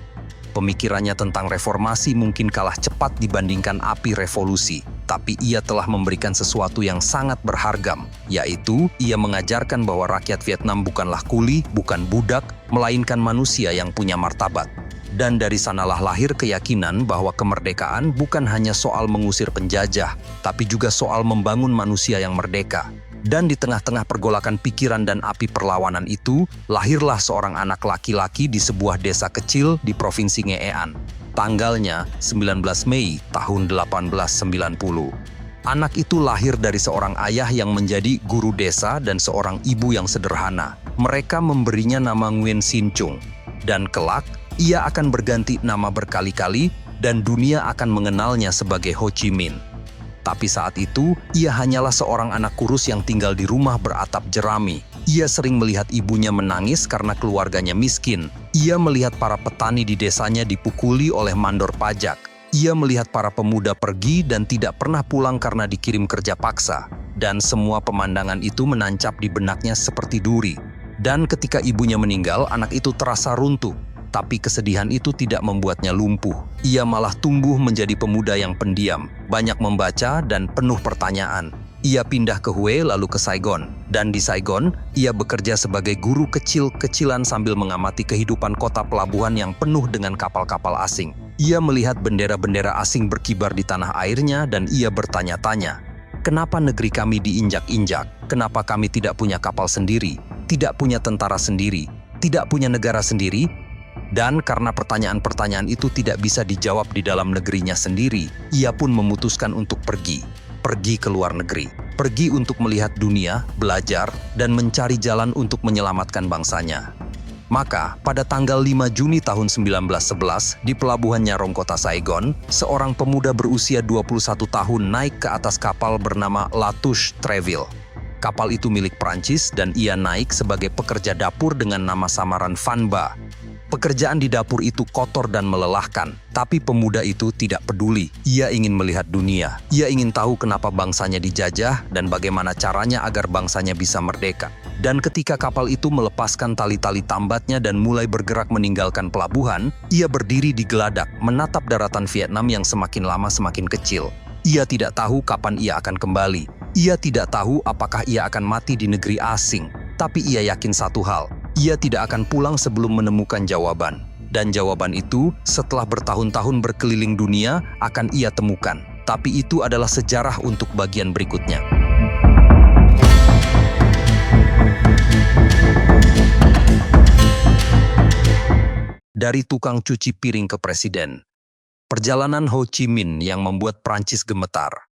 Pemikirannya tentang reformasi mungkin kalah cepat dibandingkan api revolusi, tapi ia telah memberikan sesuatu yang sangat berharga, yaitu ia mengajarkan bahwa rakyat Vietnam bukanlah kuli, bukan budak, melainkan manusia yang punya martabat. Dan dari sanalah lahir keyakinan bahwa kemerdekaan bukan hanya soal mengusir penjajah, tapi juga soal membangun manusia yang merdeka. Dan di tengah-tengah pergolakan pikiran dan api perlawanan itu, lahirlah seorang anak laki-laki di sebuah desa kecil di Provinsi Nghệ An. Tanggalnya 19 Mei tahun 1890. Anak itu lahir dari seorang ayah yang menjadi guru desa dan seorang ibu yang sederhana. Mereka memberinya nama Nguyen Sinh Chung. Dan kelak, ia akan berganti nama berkali-kali dan dunia akan mengenalnya sebagai Ho Chi Minh. Tapi saat itu, ia hanyalah seorang anak kurus yang tinggal di rumah beratap jerami. Ia sering melihat ibunya menangis karena keluarganya miskin. Ia melihat para petani di desanya dipukuli oleh mandor pajak. Ia melihat para pemuda pergi dan tidak pernah pulang karena dikirim kerja paksa. Dan semua pemandangan itu menancap di benaknya seperti duri. Dan ketika ibunya meninggal, anak itu terasa runtuh. Tapi kesedihan itu tidak membuatnya lumpuh. Ia malah tumbuh menjadi pemuda yang pendiam, banyak membaca dan penuh pertanyaan. Ia pindah ke Hue lalu ke Saigon. Dan di Saigon, ia bekerja sebagai guru kecil-kecilan sambil mengamati kehidupan kota pelabuhan yang penuh dengan kapal-kapal asing. Ia melihat bendera-bendera asing berkibar di tanah airnya dan ia bertanya-tanya, kenapa negeri kami diinjak-injak? Kenapa kami tidak punya kapal sendiri? Tidak punya tentara sendiri? Tidak punya negara sendiri? Dan karena pertanyaan-pertanyaan itu tidak bisa dijawab di dalam negerinya sendiri, ia pun memutuskan untuk pergi ke luar negeri, pergi untuk melihat dunia, belajar, dan mencari jalan untuk menyelamatkan bangsanya. Maka, pada tanggal 5 Juni tahun 1911, di pelabuhan Nyarong kota Saigon, seorang pemuda berusia 21 tahun naik ke atas kapal bernama Latouche Treville. Kapal itu milik Prancis dan ia naik sebagai pekerja dapur dengan nama samaran Van Ba. Pekerjaan di dapur itu kotor dan melelahkan, tapi pemuda itu tidak peduli. Ia ingin melihat dunia. Ia ingin tahu kenapa bangsanya dijajah dan bagaimana caranya agar bangsanya bisa merdeka. Dan ketika kapal itu melepaskan tali-tali tambatnya dan mulai bergerak meninggalkan pelabuhan, ia berdiri di geladak, menatap daratan Vietnam yang semakin lama semakin kecil. Ia tidak tahu kapan ia akan kembali. Ia tidak tahu apakah ia akan mati di negeri asing. Tapi ia yakin satu hal, ia tidak akan pulang sebelum menemukan jawaban. Dan jawaban itu, setelah bertahun-tahun berkeliling dunia, akan ia temukan. Tapi itu adalah sejarah untuk bagian berikutnya. Dari tukang cuci piring ke presiden. Perjalanan Ho Chi Minh yang membuat Prancis gemetar.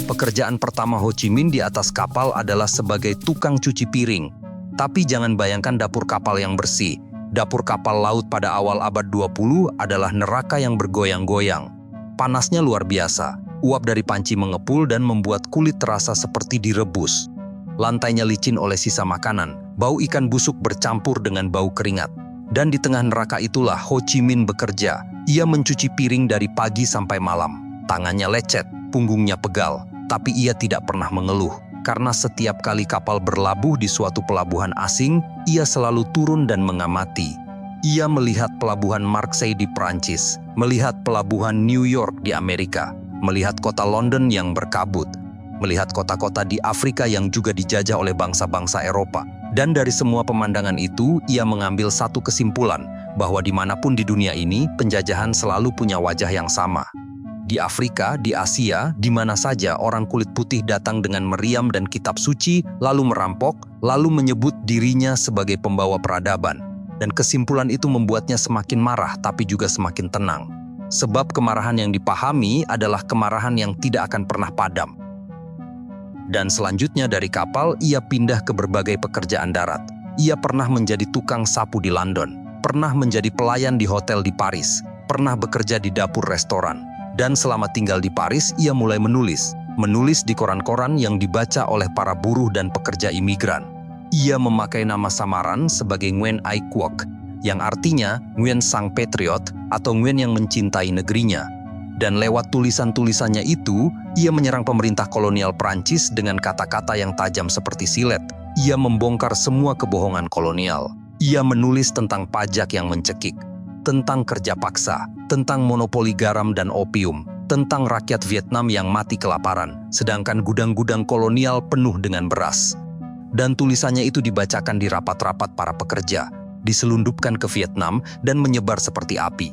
Pekerjaan pertama Ho Chi Minh di atas kapal adalah sebagai tukang cuci piring. Tapi jangan bayangkan dapur kapal yang bersih. Dapur kapal laut pada awal abad 20 adalah neraka yang bergoyang-goyang. Panasnya luar biasa. Uap dari panci mengepul dan membuat kulit terasa seperti direbus. Lantainya licin oleh sisa makanan. Bau ikan busuk bercampur dengan bau keringat. Dan di tengah neraka itulah Ho Chi Minh bekerja. Ia mencuci piring dari pagi sampai malam. Tangannya lecet, punggungnya pegal. Tapi ia tidak pernah mengeluh, karena setiap kali kapal berlabuh di suatu pelabuhan asing, ia selalu turun dan mengamati. Ia melihat pelabuhan Marseille di Prancis, melihat pelabuhan New York di Amerika, melihat kota London yang berkabut, melihat kota-kota di Afrika yang juga dijajah oleh bangsa-bangsa Eropa. Dan dari semua pemandangan itu, ia mengambil satu kesimpulan, bahwa dimanapun di dunia ini, penjajahan selalu punya wajah yang sama. Di Afrika, di Asia, di mana saja orang kulit putih datang dengan meriam dan kitab suci, lalu merampok, lalu menyebut dirinya sebagai pembawa peradaban. Dan kesimpulan itu membuatnya semakin marah tapi juga semakin tenang. Sebab kemarahan yang dipahami adalah kemarahan yang tidak akan pernah padam. Dan selanjutnya dari kapal, ia pindah ke berbagai pekerjaan darat. Ia pernah menjadi tukang sapu di London, pernah menjadi pelayan di hotel di Paris, pernah bekerja di dapur restoran. Dan selama tinggal di Paris, ia mulai menulis di koran-koran yang dibaca oleh para buruh dan pekerja imigran. Ia memakai nama samaran sebagai Nguyen Ai Quoc, yang artinya Nguyen Sang Patriot atau Nguyen yang mencintai negerinya. Dan lewat tulisan-tulisannya itu, ia menyerang pemerintah kolonial Prancis dengan kata-kata yang tajam seperti silet. Ia membongkar semua kebohongan kolonial. Ia menulis tentang pajak yang mencekik, tentang kerja paksa, tentang monopoli garam dan opium, tentang rakyat Vietnam yang mati kelaparan, sedangkan gudang-gudang kolonial penuh dengan beras. Dan tulisannya itu dibacakan di rapat-rapat para pekerja, diselundupkan ke Vietnam dan menyebar seperti api.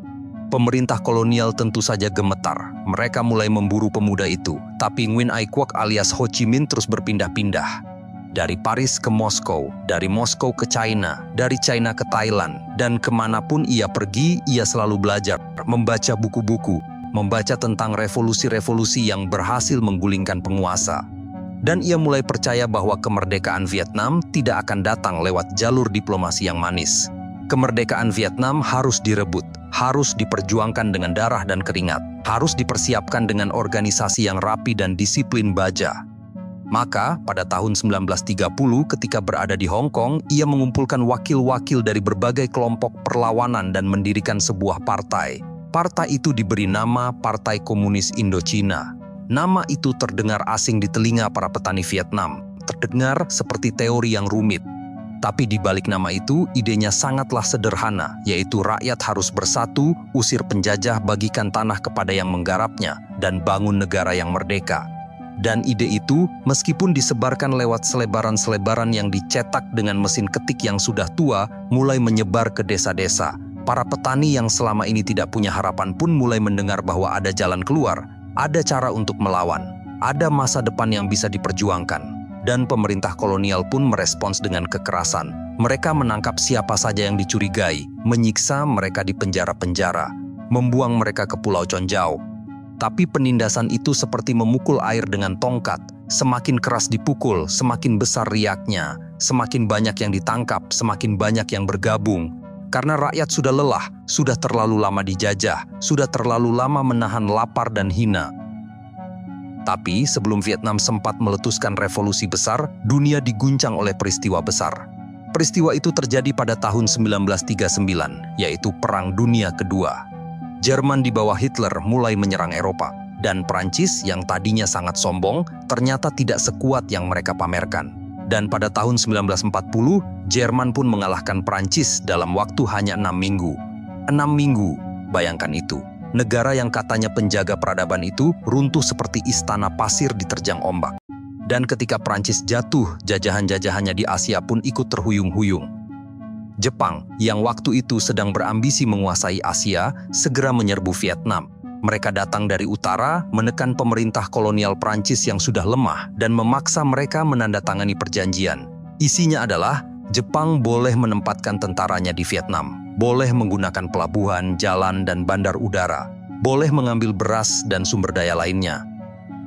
Pemerintah kolonial tentu saja gemetar. Mereka mulai memburu pemuda itu, tapi Nguyen Ai Quoc alias Ho Chi Minh terus berpindah-pindah. Dari Paris ke Moskow, dari Moskow ke China, dari China ke Thailand, dan kemanapun ia pergi, ia selalu belajar, membaca buku-buku, membaca tentang revolusi-revolusi yang berhasil menggulingkan penguasa. Dan ia mulai percaya bahwa kemerdekaan Vietnam tidak akan datang lewat jalur diplomasi yang manis. Kemerdekaan Vietnam harus direbut, harus diperjuangkan dengan darah dan keringat, harus dipersiapkan dengan organisasi yang rapi dan disiplin baja. Maka, pada tahun 1930 ketika berada di Hong Kong, ia mengumpulkan wakil-wakil dari berbagai kelompok perlawanan dan mendirikan sebuah partai. Partai itu diberi nama Partai Komunis Indochina. Nama itu terdengar asing di telinga para petani Vietnam, terdengar seperti teori yang rumit. Tapi di balik nama itu, idenya sangatlah sederhana, yaitu rakyat harus bersatu, usir penjajah, bagikan tanah kepada yang menggarapnya, dan bangun negara yang merdeka. Dan ide itu, meskipun disebarkan lewat selebaran-selebaran yang dicetak dengan mesin ketik yang sudah tua, mulai menyebar ke desa-desa. Para petani yang selama ini tidak punya harapan pun mulai mendengar bahwa ada jalan keluar, ada cara untuk melawan, ada masa depan yang bisa diperjuangkan. Dan pemerintah kolonial pun merespons dengan kekerasan. Mereka menangkap siapa saja yang dicurigai, menyiksa mereka di penjara-penjara, membuang mereka ke Pulau Conjau. Tapi penindasan itu seperti memukul air dengan tongkat. Semakin keras dipukul, semakin besar riaknya. Semakin banyak yang ditangkap, semakin banyak yang bergabung. Karena rakyat sudah lelah, sudah terlalu lama dijajah, sudah terlalu lama menahan lapar dan hina. Tapi sebelum Vietnam sempat meletuskan revolusi besar, dunia diguncang oleh peristiwa besar. Peristiwa itu terjadi pada tahun 1939, yaitu Perang Dunia Kedua. Jerman di bawah Hitler mulai menyerang Eropa, dan Prancis yang tadinya sangat sombong, ternyata tidak sekuat yang mereka pamerkan. Dan pada tahun 1940, Jerman pun mengalahkan Prancis dalam waktu hanya 6 minggu. 6 minggu, bayangkan itu. Negara yang katanya penjaga peradaban itu runtuh seperti istana pasir diterjang ombak. Dan ketika Prancis jatuh, jajahan-jajahannya di Asia pun ikut terhuyung-huyung. Jepang, yang waktu itu sedang berambisi menguasai Asia, segera menyerbu Vietnam. Mereka datang dari utara, menekan pemerintah kolonial Prancis yang sudah lemah, dan memaksa mereka menandatangani perjanjian. Isinya adalah, Jepang boleh menempatkan tentaranya di Vietnam, boleh menggunakan pelabuhan, jalan, dan bandar udara, boleh mengambil beras dan sumber daya lainnya.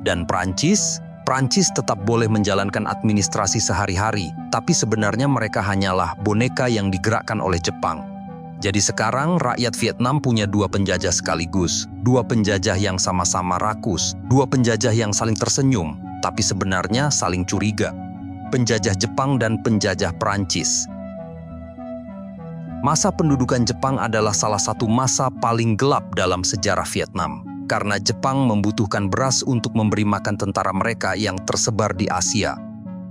Dan Prancis tetap boleh menjalankan administrasi sehari-hari, tapi sebenarnya mereka hanyalah boneka yang digerakkan oleh Jepang. Jadi sekarang rakyat Vietnam punya dua penjajah sekaligus, dua penjajah yang sama-sama rakus, dua penjajah yang saling tersenyum, tapi sebenarnya saling curiga. Penjajah Jepang dan penjajah Prancis. Masa pendudukan Jepang adalah salah satu masa paling gelap dalam sejarah Vietnam, karena Jepang membutuhkan beras untuk memberi makan tentara mereka yang tersebar di Asia.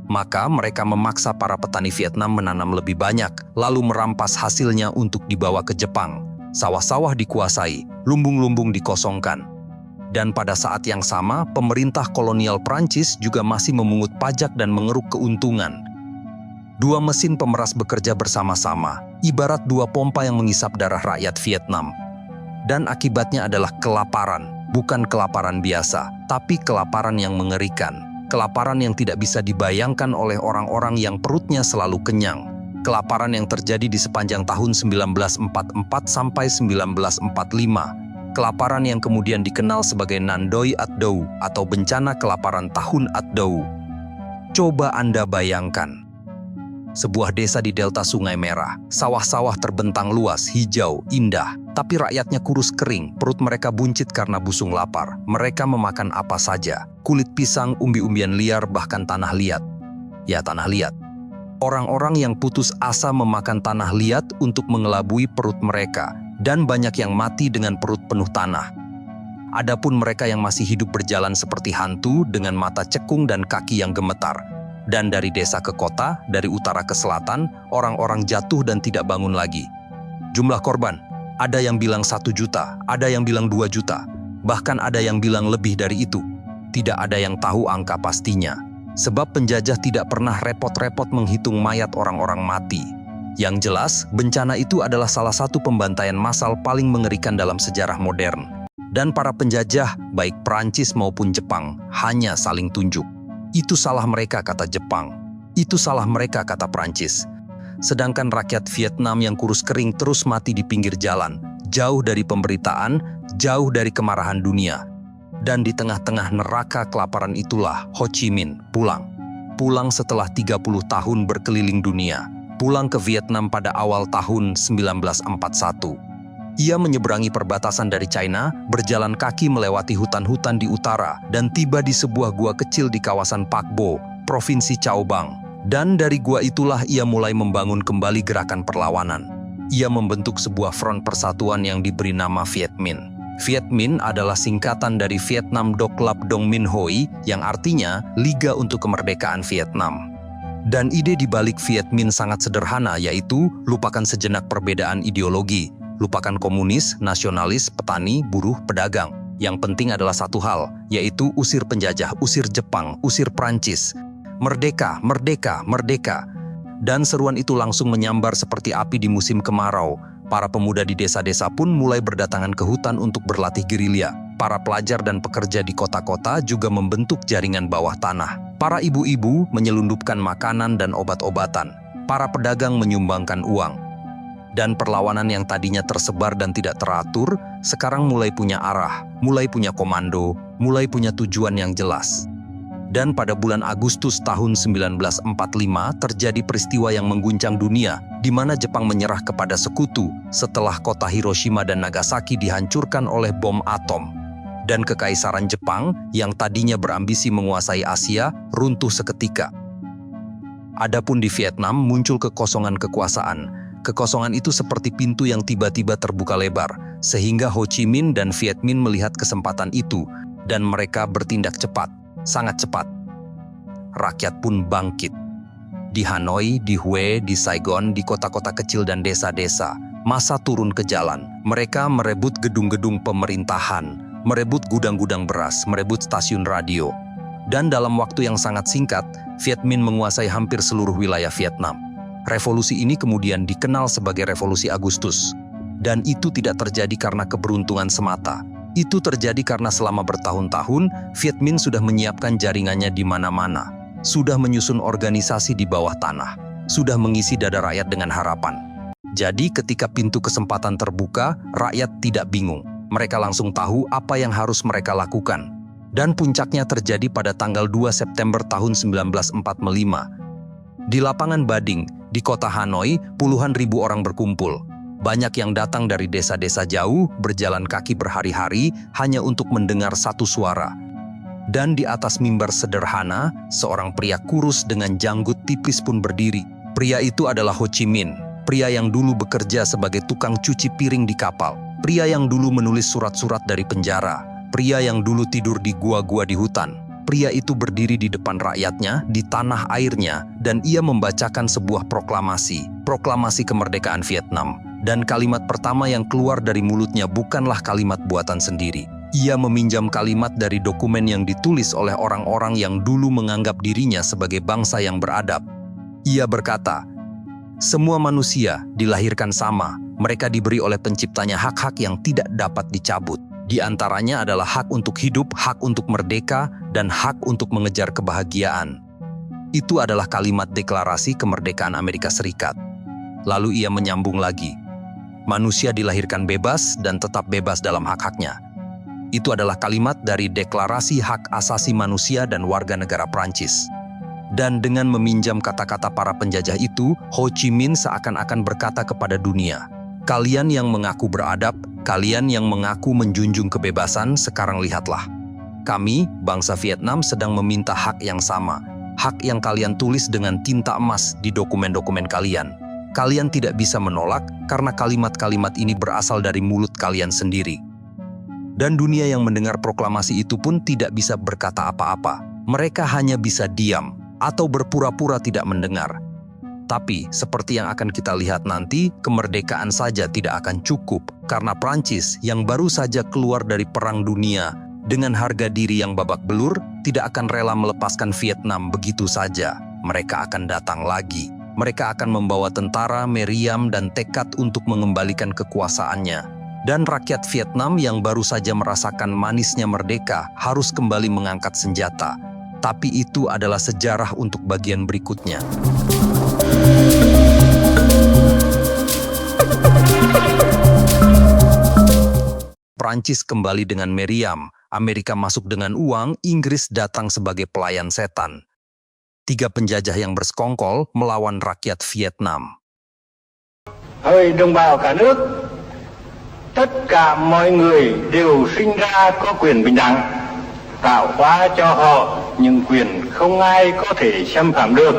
Maka mereka memaksa para petani Vietnam menanam lebih banyak, lalu merampas hasilnya untuk dibawa ke Jepang. Sawah-sawah dikuasai, lumbung-lumbung dikosongkan. Dan pada saat yang sama, pemerintah kolonial Prancis juga masih memungut pajak dan mengeruk keuntungan. Dua mesin pemeras bekerja bersama-sama, ibarat dua pompa yang mengisap darah rakyat Vietnam. Dan akibatnya adalah kelaparan, bukan kelaparan biasa, tapi kelaparan yang mengerikan. Kelaparan yang tidak bisa dibayangkan oleh orang-orang yang perutnya selalu kenyang. Kelaparan yang terjadi di sepanjang tahun 1944 sampai 1945. Kelaparan yang kemudian dikenal sebagai Nan Doi At Dau atau bencana kelaparan tahun At Dau. Coba Anda bayangkan. Sebuah desa di delta Sungai Merah, sawah-sawah terbentang luas, hijau, indah, tapi rakyatnya kurus kering, perut mereka buncit karena busung lapar. Mereka memakan apa saja, kulit pisang, umbi-umbian liar, bahkan tanah liat. Ya, tanah liat. Orang-orang yang putus asa memakan tanah liat untuk mengelabui perut mereka, dan banyak yang mati dengan perut penuh tanah. Adapun mereka yang masih hidup berjalan seperti hantu dengan mata cekung dan kaki yang gemetar. Dan dari desa ke kota, dari utara ke selatan, orang-orang jatuh dan tidak bangun lagi. Jumlah korban, ada yang bilang 1 juta, ada yang bilang 2 juta, bahkan ada yang bilang lebih dari itu. Tidak ada yang tahu angka pastinya, sebab penjajah tidak pernah repot-repot menghitung mayat orang-orang mati. Yang jelas, bencana itu adalah salah satu pembantaian massal paling mengerikan dalam sejarah modern. Dan para penjajah, baik Prancis maupun Jepang, hanya saling tunjuk. Itu salah mereka, kata Jepang. Itu salah mereka, kata Prancis. Sedangkan rakyat Vietnam yang kurus kering terus mati di pinggir jalan, jauh dari pemberitaan, jauh dari kemarahan dunia. Dan di tengah-tengah neraka kelaparan itulah Ho Chi Minh pulang. Pulang setelah 30 tahun berkeliling dunia. Pulang ke Vietnam pada awal tahun 1941. Ia menyeberangi perbatasan dari China, berjalan kaki melewati hutan-hutan di utara, dan tiba di sebuah gua kecil di kawasan Pak Bo, Provinsi Cao Bang. Dan dari gua itulah ia mulai membangun kembali gerakan perlawanan. Ia membentuk sebuah front persatuan yang diberi nama Viet Minh. Viet Minh adalah singkatan dari Vietnam Doc Lap Dong Minh Hoi, yang artinya Liga untuk Kemerdekaan Vietnam. Dan ide di balik Viet Minh sangat sederhana, yaitu lupakan sejenak perbedaan ideologi, lupakan komunis, nasionalis, petani, buruh, pedagang. Yang penting adalah satu hal, yaitu usir penjajah, usir Jepang, usir Prancis. Merdeka, merdeka, merdeka. Dan seruan itu langsung menyambar seperti api di musim kemarau. Para pemuda di desa-desa pun mulai berdatangan ke hutan untuk berlatih gerilya. Para pelajar dan pekerja di kota-kota juga membentuk jaringan bawah tanah. Para ibu-ibu menyelundupkan makanan dan obat-obatan. Para pedagang menyumbangkan uang. Dan perlawanan yang tadinya tersebar dan tidak teratur, sekarang mulai punya arah, mulai punya komando, mulai punya tujuan yang jelas. Dan pada bulan Agustus tahun 1945 terjadi peristiwa yang mengguncang dunia, di mana Jepang menyerah kepada sekutu setelah kota Hiroshima dan Nagasaki dihancurkan oleh bom atom. Dan kekaisaran Jepang yang tadinya berambisi menguasai Asia runtuh seketika. Adapun di Vietnam muncul kekosongan kekuasaan. Kekosongan itu seperti pintu yang tiba-tiba terbuka lebar, sehingga Ho Chi Minh dan Viet Minh melihat kesempatan itu, dan mereka bertindak cepat, sangat cepat. Rakyat pun bangkit. Di Hanoi, di Hue, di Saigon, di kota-kota kecil dan desa-desa, massa turun ke jalan. Mereka merebut gedung-gedung pemerintahan, merebut gudang-gudang beras, merebut stasiun radio. Dan dalam waktu yang sangat singkat, Viet Minh menguasai hampir seluruh wilayah Vietnam. Revolusi ini kemudian dikenal sebagai Revolusi Agustus. Dan itu tidak terjadi karena keberuntungan semata. Itu terjadi karena selama bertahun-tahun, Viet Minh sudah menyiapkan jaringannya di mana-mana. Sudah menyusun organisasi di bawah tanah. Sudah mengisi dada rakyat dengan harapan. Jadi ketika pintu kesempatan terbuka, rakyat tidak bingung. Mereka langsung tahu apa yang harus mereka lakukan. Dan puncaknya terjadi pada tanggal 2 September tahun 1945. Di lapangan Bading, di kota Hanoi, puluhan ribu orang berkumpul. Banyak yang datang dari desa-desa jauh, berjalan kaki berhari-hari hanya untuk mendengar satu suara. Dan di atas mimbar sederhana, seorang pria kurus dengan janggut tipis pun berdiri. Pria itu adalah Ho Chi Minh, pria yang dulu bekerja sebagai tukang cuci piring di kapal. Pria yang dulu menulis surat-surat dari penjara. Pria yang dulu tidur di gua-gua di hutan. Pria itu berdiri di depan rakyatnya, di tanah airnya, dan ia membacakan sebuah proklamasi kemerdekaan Vietnam. Dan kalimat pertama yang keluar dari mulutnya bukanlah kalimat buatan sendiri. Ia meminjam kalimat dari dokumen yang ditulis oleh orang-orang yang dulu menganggap dirinya sebagai bangsa yang beradab. Ia berkata, "Semua manusia dilahirkan sama, mereka diberi oleh penciptanya hak-hak yang tidak dapat dicabut. Di antaranya adalah hak untuk hidup, hak untuk merdeka, dan hak untuk mengejar kebahagiaan." Itu adalah kalimat deklarasi kemerdekaan Amerika Serikat. Lalu ia menyambung lagi, "Manusia dilahirkan bebas dan tetap bebas dalam hak-haknya." Itu adalah kalimat dari Deklarasi Hak Asasi Manusia dan Warga Negara Prancis. Dan dengan meminjam kata-kata para penjajah itu, Ho Chi Minh seakan-akan berkata kepada dunia, "Kalian yang mengaku beradab, kalian yang mengaku menjunjung kebebasan, sekarang lihatlah. Kami, bangsa Vietnam, sedang meminta hak yang sama. Hak yang kalian tulis dengan tinta emas di dokumen-dokumen kalian. Kalian tidak bisa menolak karena kalimat-kalimat ini berasal dari mulut kalian sendiri." Dan dunia yang mendengar proklamasi itu pun tidak bisa berkata apa-apa. Mereka hanya bisa diam atau berpura-pura tidak mendengar. Tapi, seperti yang akan kita lihat nanti, kemerdekaan saja tidak akan cukup karena Prancis yang baru saja keluar dari Perang Dunia dengan harga diri yang babak belur tidak akan rela melepaskan Vietnam begitu saja. Mereka akan datang lagi. Mereka akan membawa tentara, meriam, dan tekad untuk mengembalikan kekuasaannya. Dan rakyat Vietnam yang baru saja merasakan manisnya merdeka harus kembali mengangkat senjata. Tapi itu adalah sejarah untuk bagian berikutnya. Prancis kembali dengan meriam, Amerika masuk dengan uang, Inggris datang sebagai pelayan setan. 3 penjajah yang bersekongkol melawan rakyat Vietnam. Hỡi đồng bào cả nước, tất cả mọi người đều sinh ra có quyền bình đẳng, tạo hóa cho họ những quyền không ai có thể xâm phạm được.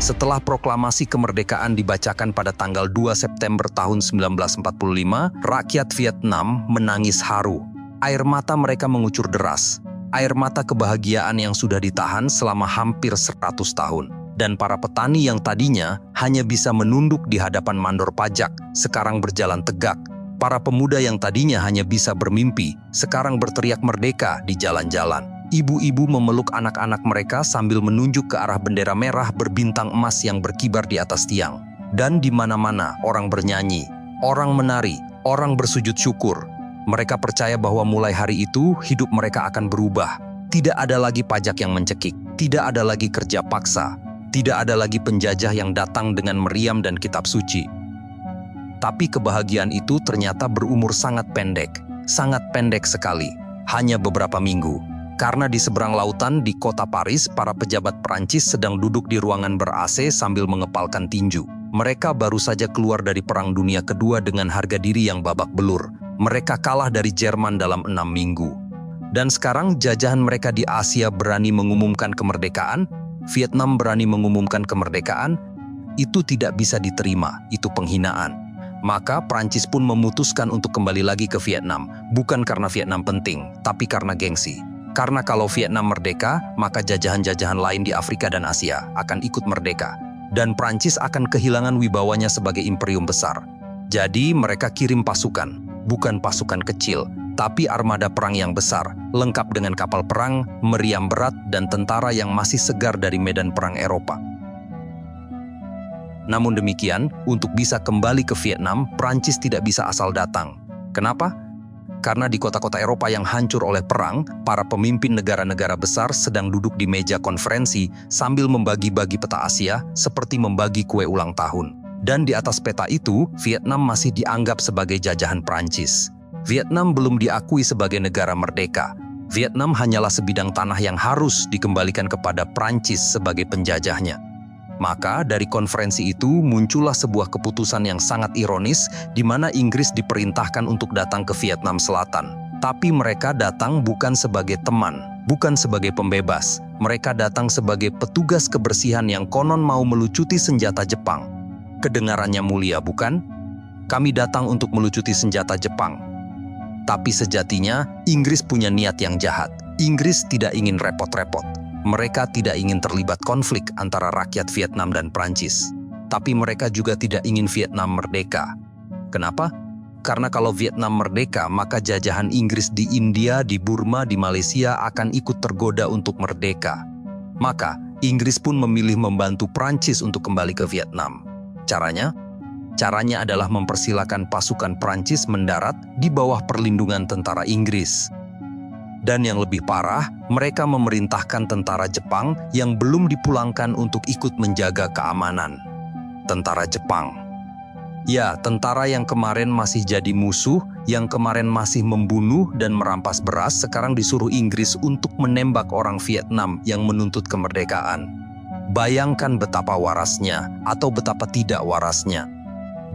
Setelah proklamasi kemerdekaan dibacakan pada tanggal 2 September tahun 1945, rakyat Vietnam menangis haru. Air mata mereka mengucur deras. Air mata kebahagiaan yang sudah ditahan selama hampir 100 tahun. Dan para petani yang tadinya hanya bisa menunduk di hadapan mandor pajak, sekarang berjalan tegak. Para pemuda yang tadinya hanya bisa bermimpi, sekarang berteriak merdeka di jalan-jalan. Ibu-ibu memeluk anak-anak mereka sambil menunjuk ke arah bendera merah berbintang emas yang berkibar di atas tiang. Dan di mana-mana orang bernyanyi, orang menari, orang bersujud syukur. Mereka percaya bahwa mulai hari itu hidup mereka akan berubah. Tidak ada lagi pajak yang mencekik, tidak ada lagi kerja paksa, tidak ada lagi penjajah yang datang dengan meriam dan kitab suci. Tapi kebahagiaan itu ternyata berumur sangat pendek sekali, hanya beberapa minggu. Karena di seberang lautan di kota Paris, para pejabat Prancis sedang duduk di ruangan ber-AC sambil mengepalkan tinju. Mereka baru saja keluar dari Perang Dunia Kedua dengan harga diri yang babak belur. Mereka kalah dari Jerman dalam 6 minggu. Dan sekarang jajahan mereka di Asia berani mengumumkan kemerdekaan, Vietnam berani mengumumkan kemerdekaan. Itu tidak bisa diterima, itu penghinaan. Maka Prancis pun memutuskan untuk kembali lagi ke Vietnam, bukan karena Vietnam penting, tapi karena gengsi. Karena kalau Vietnam merdeka, maka jajahan-jajahan lain di Afrika dan Asia akan ikut merdeka. Dan Prancis akan kehilangan wibawanya sebagai imperium besar. Jadi mereka kirim pasukan, bukan pasukan kecil, tapi armada perang yang besar, lengkap dengan kapal perang, meriam berat, dan tentara yang masih segar dari medan perang Eropa. Namun demikian, untuk bisa kembali ke Vietnam, Prancis tidak bisa asal datang. Kenapa? Karena di kota-kota Eropa yang hancur oleh perang, para pemimpin negara-negara besar sedang duduk di meja konferensi sambil membagi-bagi peta Asia seperti membagi kue ulang tahun. Dan di atas peta itu, Vietnam masih dianggap sebagai jajahan Prancis. Vietnam belum diakui sebagai negara merdeka. Vietnam hanyalah sebidang tanah yang harus dikembalikan kepada Prancis sebagai penjajahnya. Maka dari konferensi itu muncullah sebuah keputusan yang sangat ironis di mana Inggris diperintahkan untuk datang ke Vietnam Selatan. Tapi mereka datang bukan sebagai teman, bukan sebagai pembebas. Mereka datang sebagai petugas kebersihan yang konon mau melucuti senjata Jepang. Kedengarannya mulia, bukan? Kami datang untuk melucuti senjata Jepang. Tapi sejatinya Inggris punya niat yang jahat. Inggris tidak ingin repot-repot. Mereka tidak ingin terlibat konflik antara rakyat Vietnam dan Prancis. Tapi mereka juga tidak ingin Vietnam merdeka. Kenapa? Karena kalau Vietnam merdeka, maka jajahan Inggris di India, di Burma, di Malaysia akan ikut tergoda untuk merdeka. Maka, Inggris pun memilih membantu Prancis untuk kembali ke Vietnam. Caranya? Caranya adalah mempersilakan pasukan Prancis mendarat di bawah perlindungan tentara Inggris. Dan yang lebih parah, mereka memerintahkan tentara Jepang yang belum dipulangkan untuk ikut menjaga keamanan. Tentara Jepang. Ya, tentara yang kemarin masih jadi musuh, yang kemarin masih membunuh dan merampas beras, sekarang disuruh Inggris untuk menembak orang Vietnam yang menuntut kemerdekaan. Bayangkan betapa warasnya, atau betapa tidak warasnya.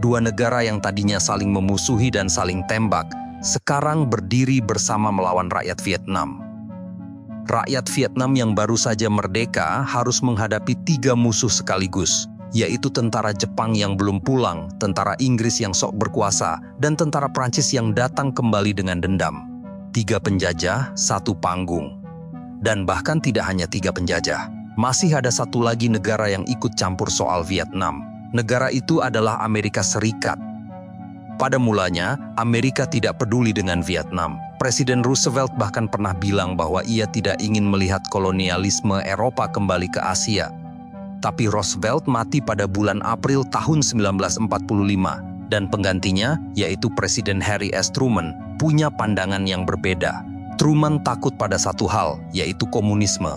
Dua negara yang tadinya saling memusuhi dan saling tembak, sekarang berdiri bersama melawan rakyat Vietnam. Rakyat Vietnam yang baru saja merdeka harus menghadapi 3 musuh sekaligus, yaitu tentara Jepang yang belum pulang, tentara Inggris yang sok berkuasa, dan tentara Prancis yang datang kembali dengan dendam. 3 penjajah, 1 panggung. Dan bahkan tidak hanya 3 penjajah, masih ada satu lagi negara yang ikut campur soal Vietnam. Negara itu adalah Amerika Serikat. Pada mulanya, Amerika tidak peduli dengan Vietnam. Presiden Roosevelt bahkan pernah bilang bahwa ia tidak ingin melihat kolonialisme Eropa kembali ke Asia. Tapi Roosevelt mati pada bulan April tahun 1945, dan penggantinya, yaitu Presiden Harry S. Truman, punya pandangan yang berbeda. Truman takut pada satu hal, yaitu komunisme.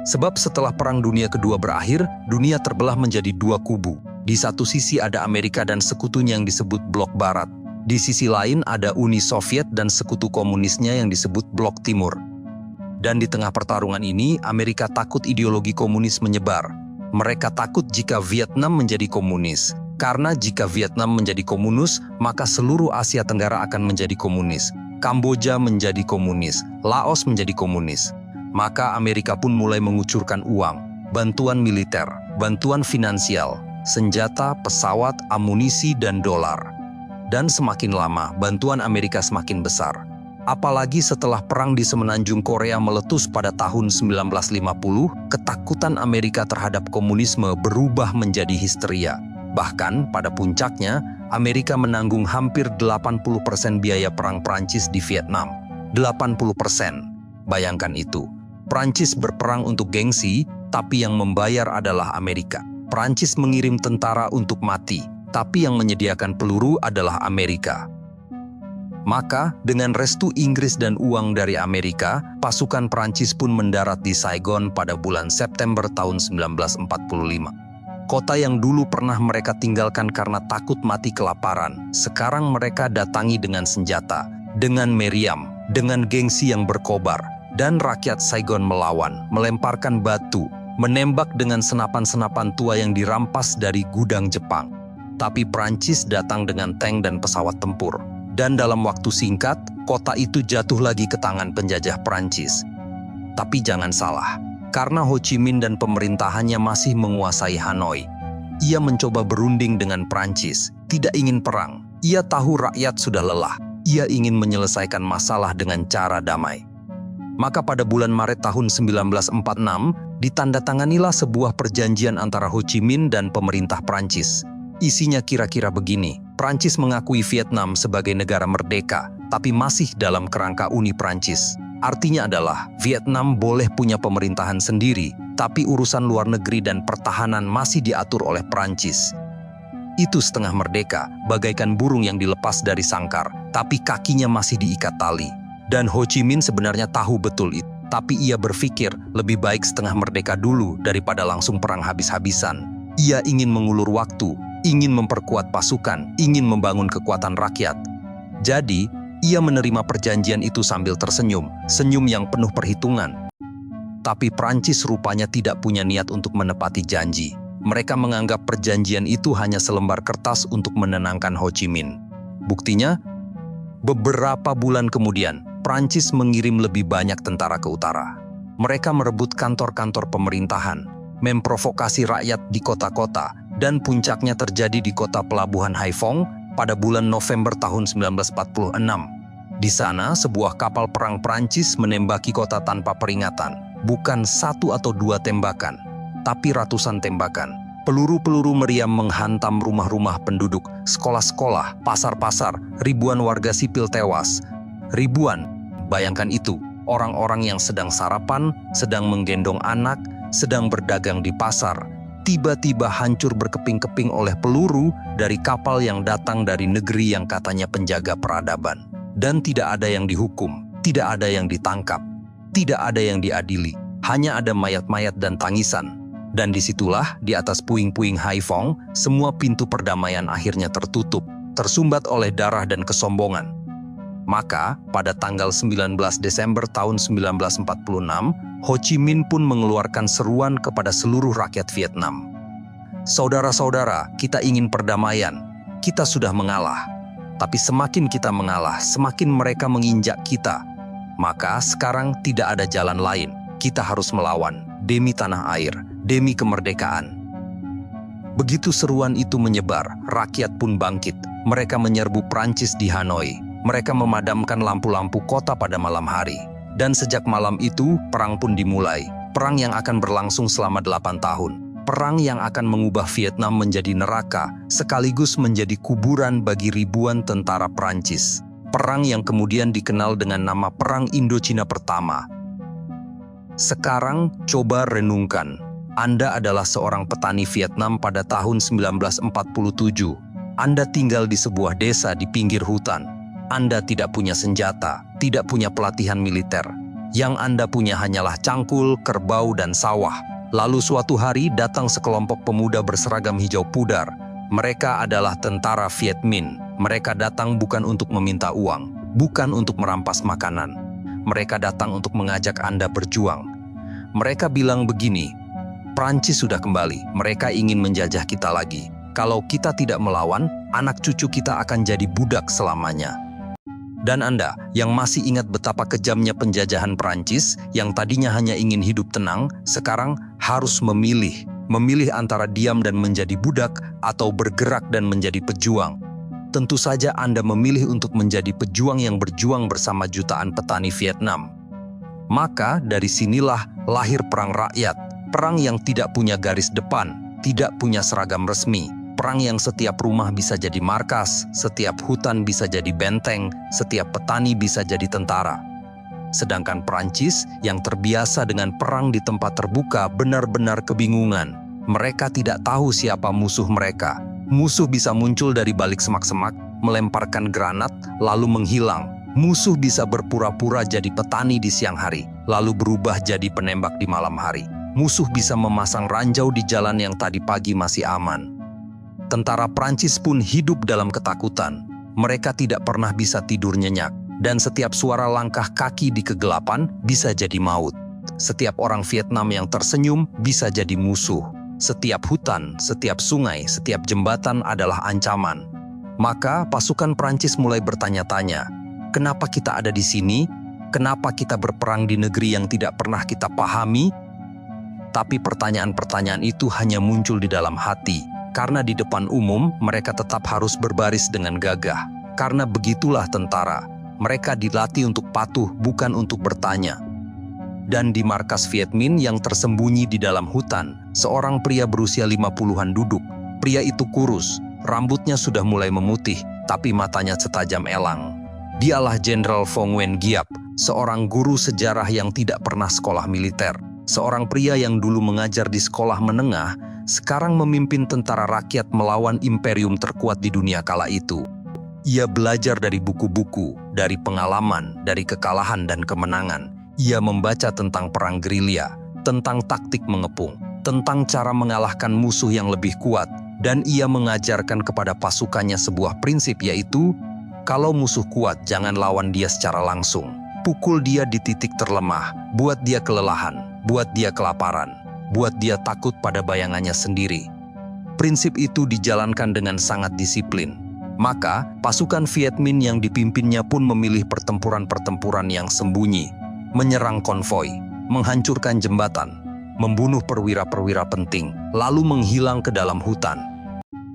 Sebab setelah Perang Dunia Kedua berakhir, dunia terbelah menjadi 2 kubu. Di satu sisi ada Amerika dan sekutunya yang disebut Blok Barat. Di sisi lain ada Uni Soviet dan sekutu komunisnya yang disebut Blok Timur. Dan di tengah pertarungan ini, Amerika takut ideologi komunis menyebar. Mereka takut jika Vietnam menjadi komunis. Karena jika Vietnam menjadi komunis, maka seluruh Asia Tenggara akan menjadi komunis. Kamboja menjadi komunis, Laos menjadi komunis. Maka Amerika pun mulai mengucurkan uang, bantuan militer, bantuan finansial, senjata, pesawat, amunisi, dan dolar. Dan semakin lama, bantuan Amerika semakin besar. Apalagi setelah perang di semenanjung Korea meletus pada tahun 1950, ketakutan Amerika terhadap komunisme berubah menjadi histeria. Bahkan pada puncaknya, Amerika menanggung hampir 80% biaya perang Prancis di Vietnam. 80%. Bayangkan itu. Prancis berperang untuk gengsi, tapi yang membayar adalah Amerika. Prancis mengirim tentara untuk mati, tapi yang menyediakan peluru adalah Amerika. Maka, dengan restu Inggris dan uang dari Amerika, pasukan Prancis pun mendarat di Saigon pada bulan September tahun 1945. Kota yang dulu pernah mereka tinggalkan karena takut mati kelaparan, sekarang mereka datangi dengan senjata, dengan meriam, dengan gengsi yang berkobar, dan rakyat Saigon melawan, melemparkan batu, menembak dengan senapan-senapan tua yang dirampas dari gudang Jepang. Tapi Prancis datang dengan tank dan pesawat tempur. Dan dalam waktu singkat, kota itu jatuh lagi ke tangan penjajah Prancis. Tapi jangan salah, karena Ho Chi Minh dan pemerintahannya masih menguasai Hanoi. Ia mencoba berunding dengan Prancis, tidak ingin perang. Ia tahu rakyat sudah lelah. Ia ingin menyelesaikan masalah dengan cara damai. Maka pada bulan Maret tahun 1946, ditandatanganilah sebuah perjanjian antara Ho Chi Minh dan pemerintah Prancis. Isinya kira-kira begini, Prancis mengakui Vietnam sebagai negara merdeka, tapi masih dalam kerangka Uni Prancis. Artinya adalah, Vietnam boleh punya pemerintahan sendiri, tapi urusan luar negeri dan pertahanan masih diatur oleh Prancis. Itu setengah merdeka, bagaikan burung yang dilepas dari sangkar, tapi kakinya masih diikat tali. Dan Ho Chi Minh sebenarnya tahu betul itu, tapi ia berpikir lebih baik setengah merdeka dulu daripada langsung perang habis-habisan. Ia ingin mengulur waktu, ingin memperkuat pasukan, ingin membangun kekuatan rakyat. Jadi, ia menerima perjanjian itu sambil tersenyum, senyum yang penuh perhitungan. Tapi Prancis rupanya tidak punya niat untuk menepati janji. Mereka menganggap perjanjian itu hanya selembar kertas untuk menenangkan Ho Chi Minh. Buktinya, beberapa bulan kemudian, Prancis mengirim lebih banyak tentara ke utara. Mereka merebut kantor-kantor pemerintahan, memprovokasi rakyat di kota-kota, dan puncaknya terjadi di kota pelabuhan Haiphong pada bulan November tahun 1946. Di sana, sebuah kapal perang Prancis menembaki kota tanpa peringatan. Bukan satu atau dua tembakan, tapi ratusan tembakan. Peluru-peluru meriam menghantam rumah-rumah penduduk, sekolah-sekolah, pasar-pasar, ribuan warga sipil tewas. Ribuan, bayangkan itu, orang-orang yang sedang sarapan, sedang menggendong anak, sedang berdagang di pasar, tiba-tiba hancur berkeping-keping oleh peluru dari kapal yang datang dari negeri yang katanya penjaga peradaban. Dan tidak ada yang dihukum, tidak ada yang ditangkap, tidak ada yang diadili, hanya ada mayat-mayat dan tangisan. Dan disitulah, di atas puing-puing Haiphong, semua pintu perdamaian akhirnya tertutup, tersumbat oleh darah dan kesombongan. Maka, pada tanggal 19 Desember tahun 1946, Ho Chi Minh pun mengeluarkan seruan kepada seluruh rakyat Vietnam. Saudara-saudara, kita ingin perdamaian. Kita sudah mengalah. Tapi semakin kita mengalah, semakin mereka menginjak kita. Maka sekarang tidak ada jalan lain. Kita harus melawan, demi tanah air, demi kemerdekaan. Begitu seruan itu menyebar, rakyat pun bangkit. Mereka menyerbu Prancis di Hanoi. Mereka memadamkan lampu-lampu kota pada malam hari. Dan sejak malam itu, perang pun dimulai. Perang yang akan berlangsung selama 8 tahun. Perang yang akan mengubah Vietnam menjadi neraka, sekaligus menjadi kuburan bagi ribuan tentara Prancis. Perang yang kemudian dikenal dengan nama Perang Indochina Pertama. Sekarang, coba renungkan. Anda adalah seorang petani Vietnam pada tahun 1947. Anda tinggal di sebuah desa di pinggir hutan. Anda tidak punya senjata, tidak punya pelatihan militer. Yang Anda punya hanyalah cangkul, kerbau, dan sawah. Lalu suatu hari datang sekelompok pemuda berseragam hijau pudar. Mereka adalah tentara Viet Minh. Mereka datang bukan untuk meminta uang, bukan untuk merampas makanan. Mereka datang untuk mengajak Anda berjuang. Mereka bilang begini, Prancis sudah kembali, mereka ingin menjajah kita lagi. Kalau kita tidak melawan, anak cucu kita akan jadi budak selamanya. Dan Anda yang masih ingat betapa kejamnya penjajahan Prancis yang tadinya hanya ingin hidup tenang, sekarang harus memilih antara diam dan menjadi budak atau bergerak dan menjadi pejuang. Tentu saja Anda memilih untuk menjadi pejuang yang berjuang bersama jutaan petani Vietnam. Maka dari sinilah lahir perang rakyat, perang yang tidak punya garis depan, tidak punya seragam resmi. Perang yang setiap rumah bisa jadi markas, setiap hutan bisa jadi benteng, setiap petani bisa jadi tentara. Sedangkan Prancis yang terbiasa dengan perang di tempat terbuka benar-benar kebingungan. Mereka tidak tahu siapa musuh mereka. Musuh bisa muncul dari balik semak-semak, melemparkan granat, lalu menghilang. Musuh bisa berpura-pura jadi petani di siang hari, lalu berubah jadi penembak di malam hari. Musuh bisa memasang ranjau di jalan yang tadi pagi masih aman. Tentara Prancis pun hidup dalam ketakutan. Mereka tidak pernah bisa tidur nyenyak, dan setiap suara langkah kaki di kegelapan bisa jadi maut. Setiap orang Vietnam yang tersenyum bisa jadi musuh. Setiap hutan, setiap sungai, setiap jembatan adalah ancaman. Maka pasukan Prancis mulai bertanya-tanya, kenapa kita ada di sini? Kenapa kita berperang di negeri yang tidak pernah kita pahami? Tapi pertanyaan-pertanyaan itu hanya muncul di dalam hati, karena di depan umum mereka tetap harus berbaris dengan gagah. Karena begitulah tentara, mereka dilatih untuk patuh bukan untuk bertanya. Dan di markas Viet Minh yang tersembunyi di dalam hutan, seorang pria berusia 50-an duduk. Pria itu kurus, rambutnya sudah mulai memutih, tapi matanya setajam elang. Dialah Jenderal Phong Wen Giap, seorang guru sejarah yang tidak pernah sekolah militer. Seorang pria yang dulu mengajar di sekolah menengah, sekarang memimpin tentara rakyat melawan imperium terkuat di dunia kala itu. Ia belajar dari buku-buku, dari pengalaman, dari kekalahan dan kemenangan. Ia membaca tentang perang gerilya, tentang taktik mengepung, tentang cara mengalahkan musuh yang lebih kuat, dan ia mengajarkan kepada pasukannya sebuah prinsip, yaitu, kalau musuh kuat jangan lawan dia secara langsung. Pukul dia di titik terlemah, buat dia kelelahan, buat dia kelaparan, buat dia takut pada bayangannya sendiri. Prinsip itu dijalankan dengan sangat disiplin. Maka, pasukan Viet Minh yang dipimpinnya pun memilih pertempuran-pertempuran yang sembunyi, menyerang konvoi, menghancurkan jembatan, membunuh perwira-perwira penting, lalu menghilang ke dalam hutan.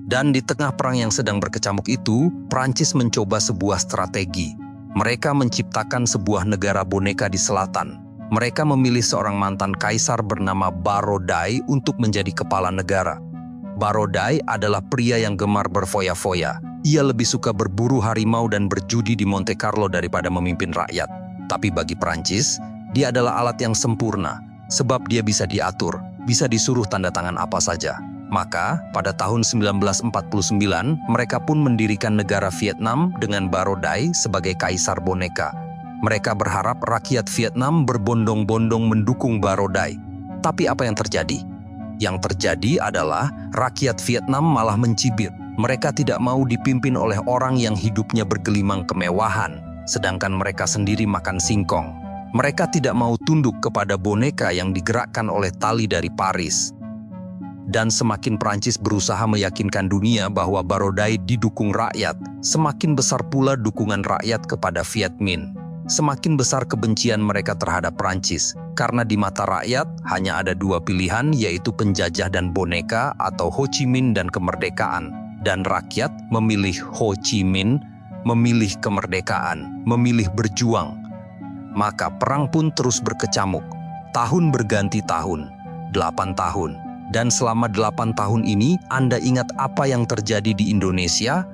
Dan di tengah perang yang sedang berkecamuk itu, Prancis mencoba sebuah strategi. Mereka menciptakan sebuah negara boneka di selatan. Mereka memilih seorang mantan kaisar bernama Barodai untuk menjadi kepala negara. Barodai adalah pria yang gemar berfoya-foya. Ia lebih suka berburu harimau dan berjudi di Monte Carlo daripada memimpin rakyat. Tapi bagi Prancis, dia adalah alat yang sempurna, sebab dia bisa diatur, bisa disuruh tanda tangan apa saja. Maka, pada tahun 1949, mereka pun mendirikan negara Vietnam dengan Barodai sebagai kaisar boneka. Mereka berharap rakyat Vietnam berbondong-bondong mendukung Barodai. Tapi apa yang terjadi? Yang terjadi adalah rakyat Vietnam malah mencibir. Mereka tidak mau dipimpin oleh orang yang hidupnya bergelimang kemewahan, sedangkan mereka sendiri makan singkong. Mereka tidak mau tunduk kepada boneka yang digerakkan oleh tali dari Paris. Dan semakin Prancis berusaha meyakinkan dunia bahwa Barodai didukung rakyat, semakin besar pula dukungan rakyat kepada Viet Minh. Semakin besar kebencian mereka terhadap Prancis, karena di mata rakyat hanya ada dua pilihan, yaitu penjajah dan boneka atau Ho Chi Minh dan kemerdekaan. Dan rakyat memilih Ho Chi Minh, memilih kemerdekaan, memilih berjuang. Maka perang pun terus berkecamuk. Tahun berganti tahun, 8 tahun. Dan selama 8 tahun ini, Anda ingat apa yang terjadi di Indonesia?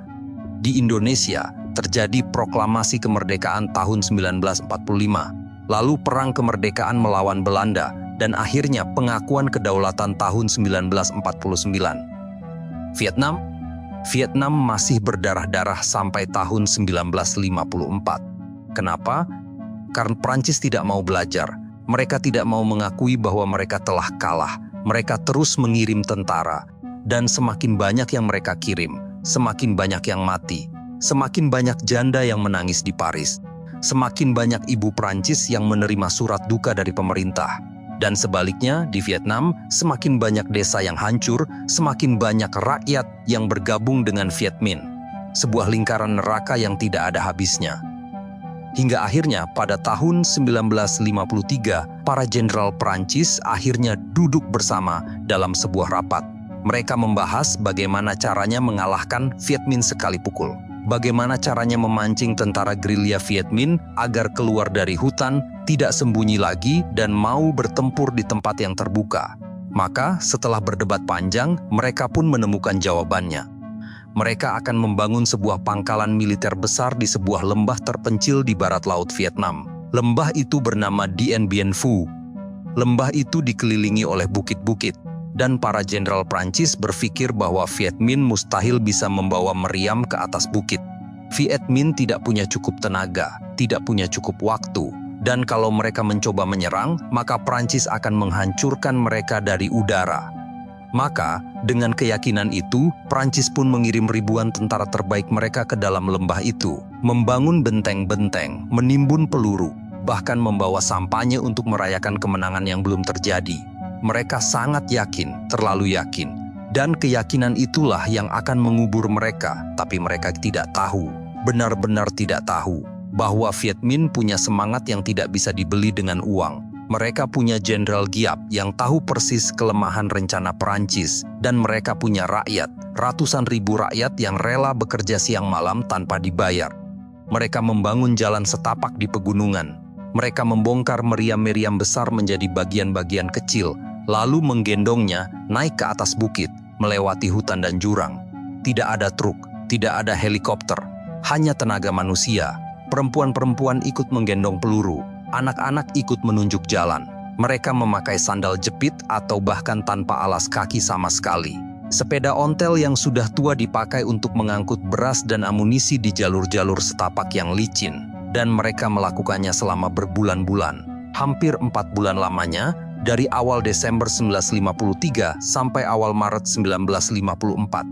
Di Indonesia, terjadi proklamasi kemerdekaan tahun 1945. Lalu perang kemerdekaan melawan Belanda, dan akhirnya pengakuan kedaulatan tahun 1949. Vietnam masih berdarah-darah sampai tahun 1954. Kenapa? Karena Prancis tidak mau belajar. Mereka tidak mau mengakui bahwa mereka telah kalah. Mereka terus mengirim tentara, dan semakin banyak yang mereka kirim, semakin banyak yang mati, semakin banyak janda yang menangis di Paris, semakin banyak ibu Prancis yang menerima surat duka dari pemerintah. Dan sebaliknya, di Vietnam, semakin banyak desa yang hancur, semakin banyak rakyat yang bergabung dengan Viet Minh. Sebuah lingkaran neraka yang tidak ada habisnya. Hingga akhirnya pada tahun 1953, para jenderal Prancis akhirnya duduk bersama dalam sebuah rapat. Mereka membahas bagaimana caranya mengalahkan Viet Minh sekali pukul. Bagaimana caranya memancing tentara gerilya Viet Minh agar keluar dari hutan, tidak sembunyi lagi, dan mau bertempur di tempat yang terbuka. Maka setelah berdebat panjang, mereka pun menemukan jawabannya. Mereka akan membangun sebuah pangkalan militer besar di sebuah lembah terpencil di barat laut Vietnam. Lembah itu bernama Dien Bien Phu. Lembah itu dikelilingi oleh bukit-bukit, dan para jenderal Prancis berpikir bahwa Viet Minh mustahil bisa membawa meriam ke atas bukit. Viet Minh tidak punya cukup tenaga, tidak punya cukup waktu, Dan kalau mereka mencoba menyerang, maka Prancis akan menghancurkan mereka dari udara. Maka, dengan keyakinan itu, Prancis pun mengirim ribuan tentara terbaik mereka ke dalam lembah itu, membangun benteng-benteng, menimbun peluru, bahkan membawa sampahnya untuk merayakan kemenangan yang belum terjadi. Mereka sangat yakin, terlalu yakin. Dan keyakinan itulah yang akan mengubur mereka, tapi mereka tidak tahu, benar-benar tidak tahu, bahwa Viet Minh punya semangat yang tidak bisa dibeli dengan uang. Mereka punya Jenderal Giap yang tahu persis kelemahan rencana Perancis, dan mereka punya rakyat, ratusan ribu rakyat yang rela bekerja siang malam tanpa dibayar. Mereka membangun jalan setapak di pegunungan. Mereka membongkar meriam-meriam besar menjadi bagian-bagian kecil, lalu menggendongnya naik ke atas bukit, melewati hutan dan jurang. Tidak ada truk, tidak ada helikopter, hanya tenaga manusia. Perempuan-perempuan ikut menggendong peluru, anak-anak ikut menunjuk jalan. Mereka memakai sandal jepit atau bahkan tanpa alas kaki sama sekali. Sepeda ontel yang sudah tua dipakai untuk mengangkut beras dan amunisi di jalur-jalur setapak yang licin. Dan mereka melakukannya selama berbulan-bulan. Hampir 4 bulan lamanya, dari awal Desember 1953 sampai awal Maret 1954.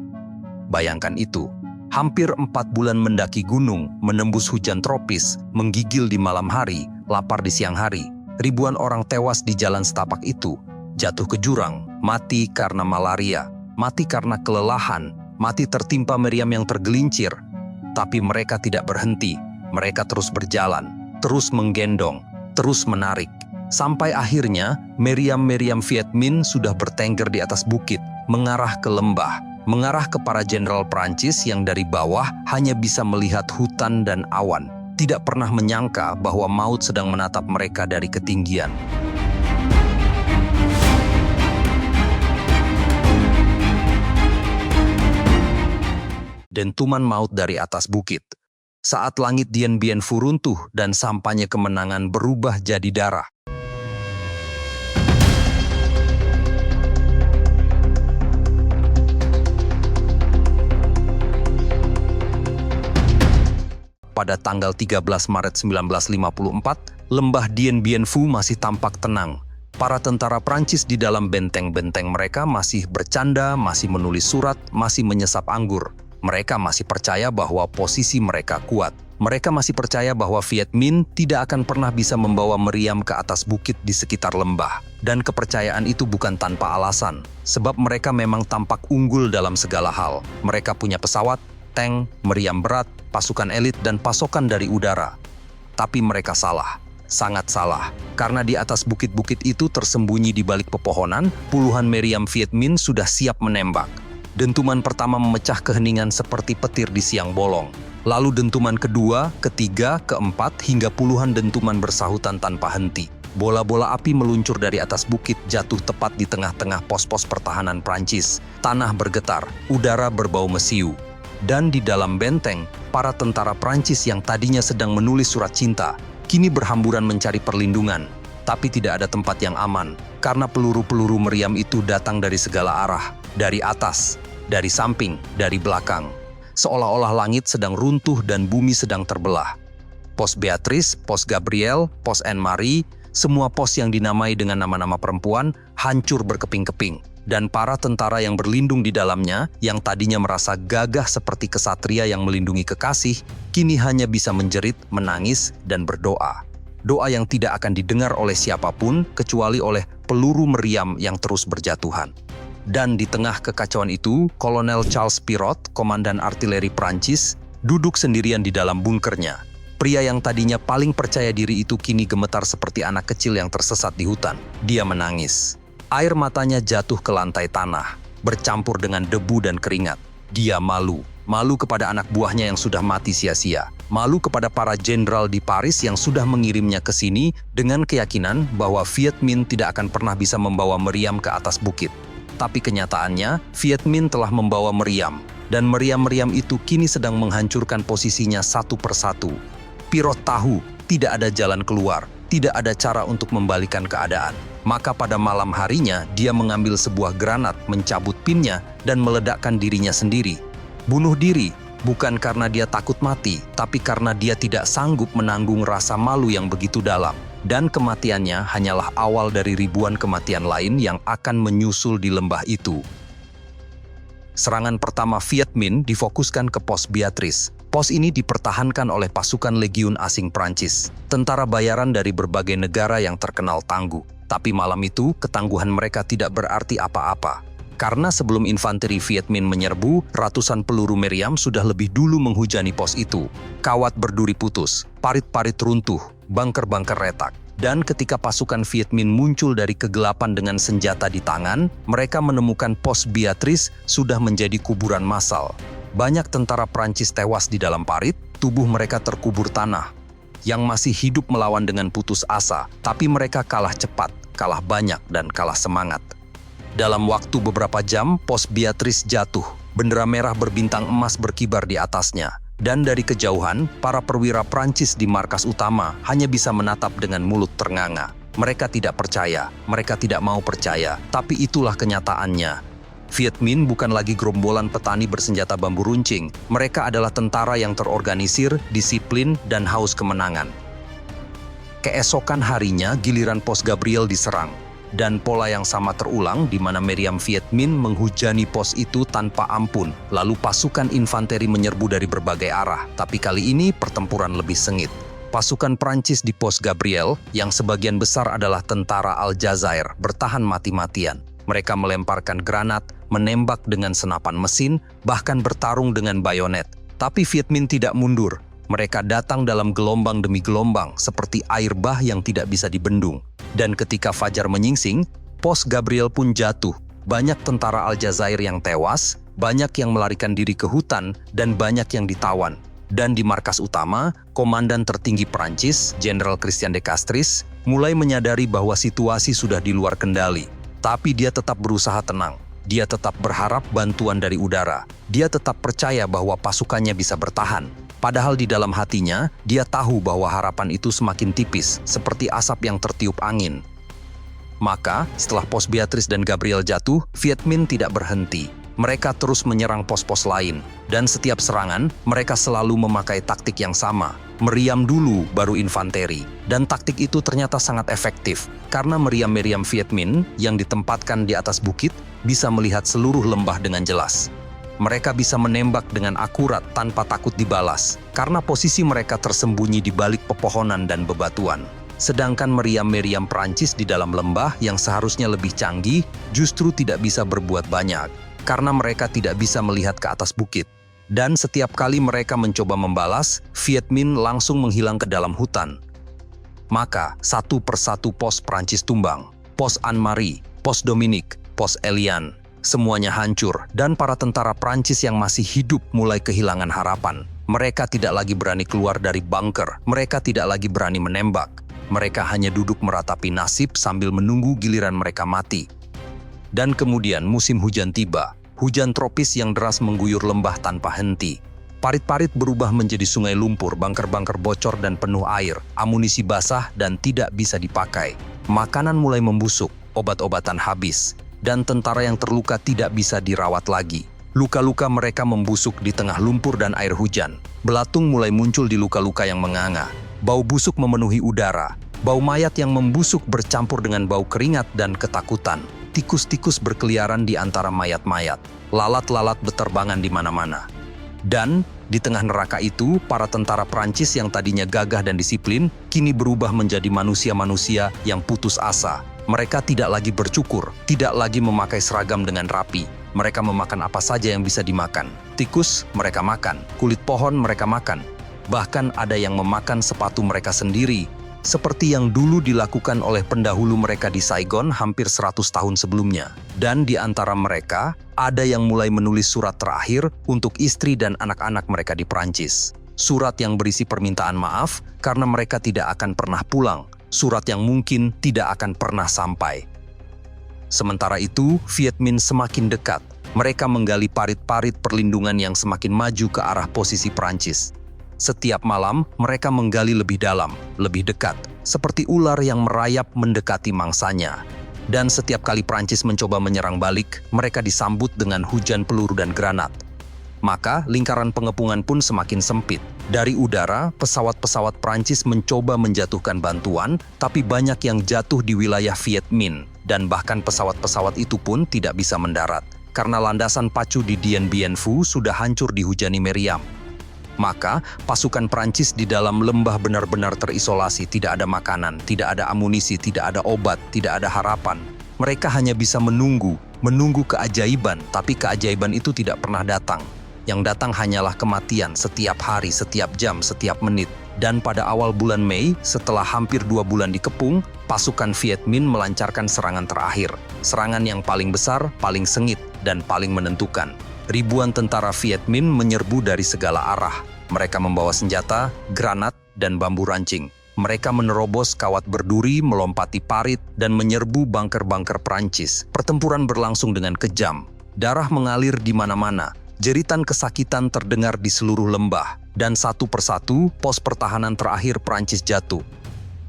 Bayangkan itu, hampir 4 bulan mendaki gunung, menembus hujan tropis, menggigil di malam hari, lapar di siang hari. Ribuan orang tewas di jalan setapak itu, jatuh ke jurang, mati karena malaria, mati karena kelelahan, mati tertimpa meriam yang tergelincir. Tapi mereka tidak berhenti, mereka terus berjalan, terus menggendong, terus menarik. Sampai akhirnya, meriam-meriam Viet Minh sudah bertengger di atas bukit, mengarah ke lembah, mengarah ke para jenderal Prancis yang dari bawah hanya bisa melihat hutan dan awan, tidak pernah menyangka bahwa maut sedang menatap mereka dari ketinggian. Dentuman maut dari atas bukit. Saat langit Dien Bien Phu runtuh dan sampahnya kemenangan berubah jadi darah. Pada tanggal 13 Maret 1954, lembah Dien Bien Phu masih tampak tenang. Para tentara Prancis di dalam benteng-benteng mereka masih bercanda, masih menulis surat, masih menyesap anggur. Mereka masih percaya bahwa posisi mereka kuat. Mereka masih percaya bahwa Viet Minh tidak akan pernah bisa membawa meriam ke atas bukit di sekitar lembah. Dan kepercayaan itu bukan tanpa alasan, sebab mereka memang tampak unggul dalam segala hal. Mereka punya pesawat, tank, meriam berat, pasukan elit, dan pasokan dari udara. Tapi mereka salah, sangat salah, karena di atas bukit-bukit itu tersembunyi di balik pepohonan, puluhan meriam Viet Minh sudah siap menembak. Dentuman pertama memecah keheningan seperti petir di siang bolong. Lalu dentuman kedua, ketiga, keempat, hingga puluhan dentuman bersahutan tanpa henti. Bola-bola api meluncur dari atas bukit, jatuh tepat di tengah-tengah pos-pos pertahanan Prancis. Tanah bergetar, udara berbau mesiu. Dan di dalam benteng, para tentara Prancis yang tadinya sedang menulis surat cinta, kini berhamburan mencari perlindungan. Tapi tidak ada tempat yang aman, karena peluru-peluru meriam itu datang dari segala arah, dari atas, dari samping, dari belakang. Seolah-olah langit sedang runtuh dan bumi sedang terbelah. Pos Beatrice, Pos Gabriel, Pos Anne-Marie, semua pos yang dinamai dengan nama-nama perempuan hancur berkeping-keping. Dan para tentara yang berlindung di dalamnya, yang tadinya merasa gagah seperti kesatria yang melindungi kekasih, kini hanya bisa menjerit, menangis, dan berdoa. Doa yang tidak akan didengar oleh siapapun, kecuali oleh peluru meriam yang terus berjatuhan. Dan di tengah kekacauan itu, Kolonel Charles Pirot, komandan artileri Prancis, duduk sendirian di dalam bunkernya. Pria yang tadinya paling percaya diri itu kini gemetar seperti anak kecil yang tersesat di hutan. Dia menangis. Air matanya jatuh ke lantai tanah, bercampur dengan debu dan keringat. Dia malu. Malu kepada anak buahnya yang sudah mati sia-sia. Malu kepada para jenderal di Paris yang sudah mengirimnya ke sini dengan keyakinan bahwa Viet Minh tidak akan pernah bisa membawa meriam ke atas bukit. Tapi kenyataannya, Viet Minh telah membawa meriam. Dan meriam-meriam itu kini sedang menghancurkan posisinya satu persatu. Pirot tahu tidak ada jalan keluar, tidak ada cara untuk membalikan keadaan. Maka pada malam harinya, dia mengambil sebuah granat, mencabut pinnya, dan meledakkan dirinya sendiri. Bunuh diri, Bukan karena dia takut mati, tapi karena dia tidak sanggup menanggung rasa malu yang begitu dalam. Dan kematiannya hanyalah awal dari ribuan kematian lain yang akan menyusul di lembah itu. Serangan pertama Viet Minh difokuskan ke pos Beatrice. Pos ini dipertahankan oleh pasukan legiun asing Prancis, tentara bayaran dari berbagai negara yang terkenal tangguh. Tapi malam itu, ketangguhan mereka tidak berarti apa-apa. Karena sebelum infanteri Viet Minh menyerbu, ratusan peluru meriam sudah lebih dulu menghujani pos itu. Kawat berduri putus, parit-parit runtuh, bunker-bunker retak. Dan ketika pasukan Viet Minh muncul dari kegelapan dengan senjata di tangan, mereka menemukan pos Beatrice sudah menjadi kuburan massal. Banyak tentara Prancis tewas di dalam parit, tubuh mereka terkubur tanah. Yang masih hidup melawan dengan putus asa, tapi mereka kalah cepat, kalah banyak, dan kalah semangat. Dalam waktu beberapa jam, pos Beatrice jatuh. Bendera merah berbintang emas berkibar di atasnya. Dan dari kejauhan, para perwira Prancis di markas utama hanya bisa menatap dengan mulut ternganga. Mereka tidak percaya, mereka tidak mau percaya, tapi itulah kenyataannya. Viet Minh bukan lagi gerombolan petani bersenjata bambu runcing. Mereka adalah tentara yang terorganisir, disiplin, dan haus kemenangan. Keesokan harinya, giliran pos Gabriel diserang. Dan pola yang sama terulang di mana meriam Viet Minh menghujani pos itu tanpa ampun. Lalu pasukan infanteri menyerbu dari berbagai arah. Tapi kali ini pertempuran lebih sengit. Pasukan Prancis di pos Gabriel, yang sebagian besar adalah tentara Aljazair, bertahan mati-matian. Mereka melemparkan granat, menembak dengan senapan mesin, bahkan bertarung dengan bayonet. Tapi Viet Minh tidak mundur. Mereka datang dalam gelombang demi gelombang, seperti air bah yang tidak bisa dibendung. Dan ketika fajar menyingsing, pos Gabriel pun jatuh. Banyak tentara Aljazair yang tewas, banyak yang melarikan diri ke hutan, dan banyak yang ditawan. Dan di markas utama, komandan tertinggi Prancis, Jenderal Christian de Castries, mulai menyadari bahwa situasi sudah di luar kendali. Tapi dia tetap berusaha tenang. Dia tetap berharap bantuan dari udara. Dia tetap percaya bahwa pasukannya bisa bertahan. Padahal di dalam hatinya, dia tahu bahwa harapan itu semakin tipis, seperti asap yang tertiup angin. Maka, setelah pos Beatrice dan Gabriel jatuh, Viet Minh tidak berhenti. Mereka terus menyerang pos-pos lain. Dan setiap serangan, mereka selalu memakai taktik yang sama. Meriam dulu, baru infanteri. Dan taktik itu ternyata sangat efektif. Karena meriam-meriam Viet Minh yang ditempatkan di atas bukit bisa melihat seluruh lembah dengan jelas. Mereka bisa menembak dengan akurat tanpa takut dibalas, karena posisi mereka tersembunyi di balik pepohonan dan bebatuan. Sedangkan meriam-meriam Prancis di dalam lembah yang seharusnya lebih canggih, justru tidak bisa berbuat banyak, karena mereka tidak bisa melihat ke atas bukit. Dan setiap kali mereka mencoba membalas, Viet Minh langsung menghilang ke dalam hutan. Maka, satu persatu pos Prancis tumbang. Pos Anne-Marie, pos Dominique, pos Eliane. Semuanya hancur, dan para tentara Prancis yang masih hidup mulai kehilangan harapan. Mereka tidak lagi berani keluar dari bunker, mereka tidak lagi berani menembak. Mereka hanya duduk meratapi nasib sambil menunggu giliran mereka mati. Dan kemudian musim hujan tiba, hujan tropis yang deras mengguyur lembah tanpa henti. Parit-parit berubah menjadi sungai lumpur, bunker-bunker bocor dan penuh air, amunisi basah dan tidak bisa dipakai. Makanan mulai membusuk, obat-obatan habis. Dan tentara yang terluka tidak bisa dirawat lagi. Luka-luka mereka membusuk di tengah lumpur dan air hujan. Belatung mulai muncul di luka-luka yang menganga. Bau busuk memenuhi udara. Bau mayat yang membusuk bercampur dengan bau keringat dan ketakutan. Tikus-tikus berkeliaran di antara mayat-mayat. Lalat-lalat beterbangan di mana-mana. Dan di tengah neraka itu, para tentara Prancis yang tadinya gagah dan disiplin, kini berubah menjadi manusia-manusia yang putus asa. Mereka tidak lagi bercukur, tidak lagi memakai seragam dengan rapi. Mereka memakan apa saja yang bisa dimakan. Tikus mereka makan, kulit pohon mereka makan. Bahkan ada yang memakan sepatu mereka sendiri, seperti yang dulu dilakukan oleh pendahulu mereka di Saigon hampir 100 tahun sebelumnya. Dan di antara mereka, ada yang mulai menulis surat terakhir untuk istri dan anak-anak mereka di Prancis. Surat yang berisi permintaan maaf karena mereka tidak akan pernah pulang. Surat yang mungkin tidak akan pernah sampai. Sementara itu, Viet Minh semakin dekat. Mereka menggali parit-parit perlindungan yang semakin maju ke arah posisi Prancis. Setiap malam, mereka menggali lebih dalam, lebih dekat, seperti ular yang merayap mendekati mangsanya. Dan setiap kali Prancis mencoba menyerang balik, mereka disambut dengan hujan peluru dan granat. Maka lingkaran pengepungan pun semakin sempit. Dari udara, pesawat-pesawat Prancis mencoba menjatuhkan bantuan, tapi banyak yang jatuh di wilayah Viet Minh, dan bahkan pesawat-pesawat itu pun tidak bisa mendarat, karena landasan pacu di Dien Bien Phu sudah hancur dihujani meriam. Maka, pasukan Prancis di dalam lembah benar-benar terisolasi, tidak ada makanan, tidak ada amunisi, tidak ada obat, tidak ada harapan. Mereka hanya bisa menunggu keajaiban, tapi keajaiban itu tidak pernah datang. Yang datang hanyalah kematian setiap hari, setiap jam, setiap menit. Dan pada awal bulan Mei, setelah hampir 2 bulan dikepung, pasukan Viet Minh melancarkan serangan terakhir. Serangan yang paling besar, paling sengit, dan paling menentukan. Ribuan tentara Viet Minh menyerbu dari segala arah. Mereka membawa senjata, granat, dan bambu rancing. Mereka menerobos kawat berduri, melompati parit, dan menyerbu bunker-bunker Prancis. Pertempuran berlangsung dengan kejam. Darah mengalir di mana-mana. Jeritan kesakitan terdengar di seluruh lembah, dan satu persatu pos pertahanan terakhir Prancis jatuh.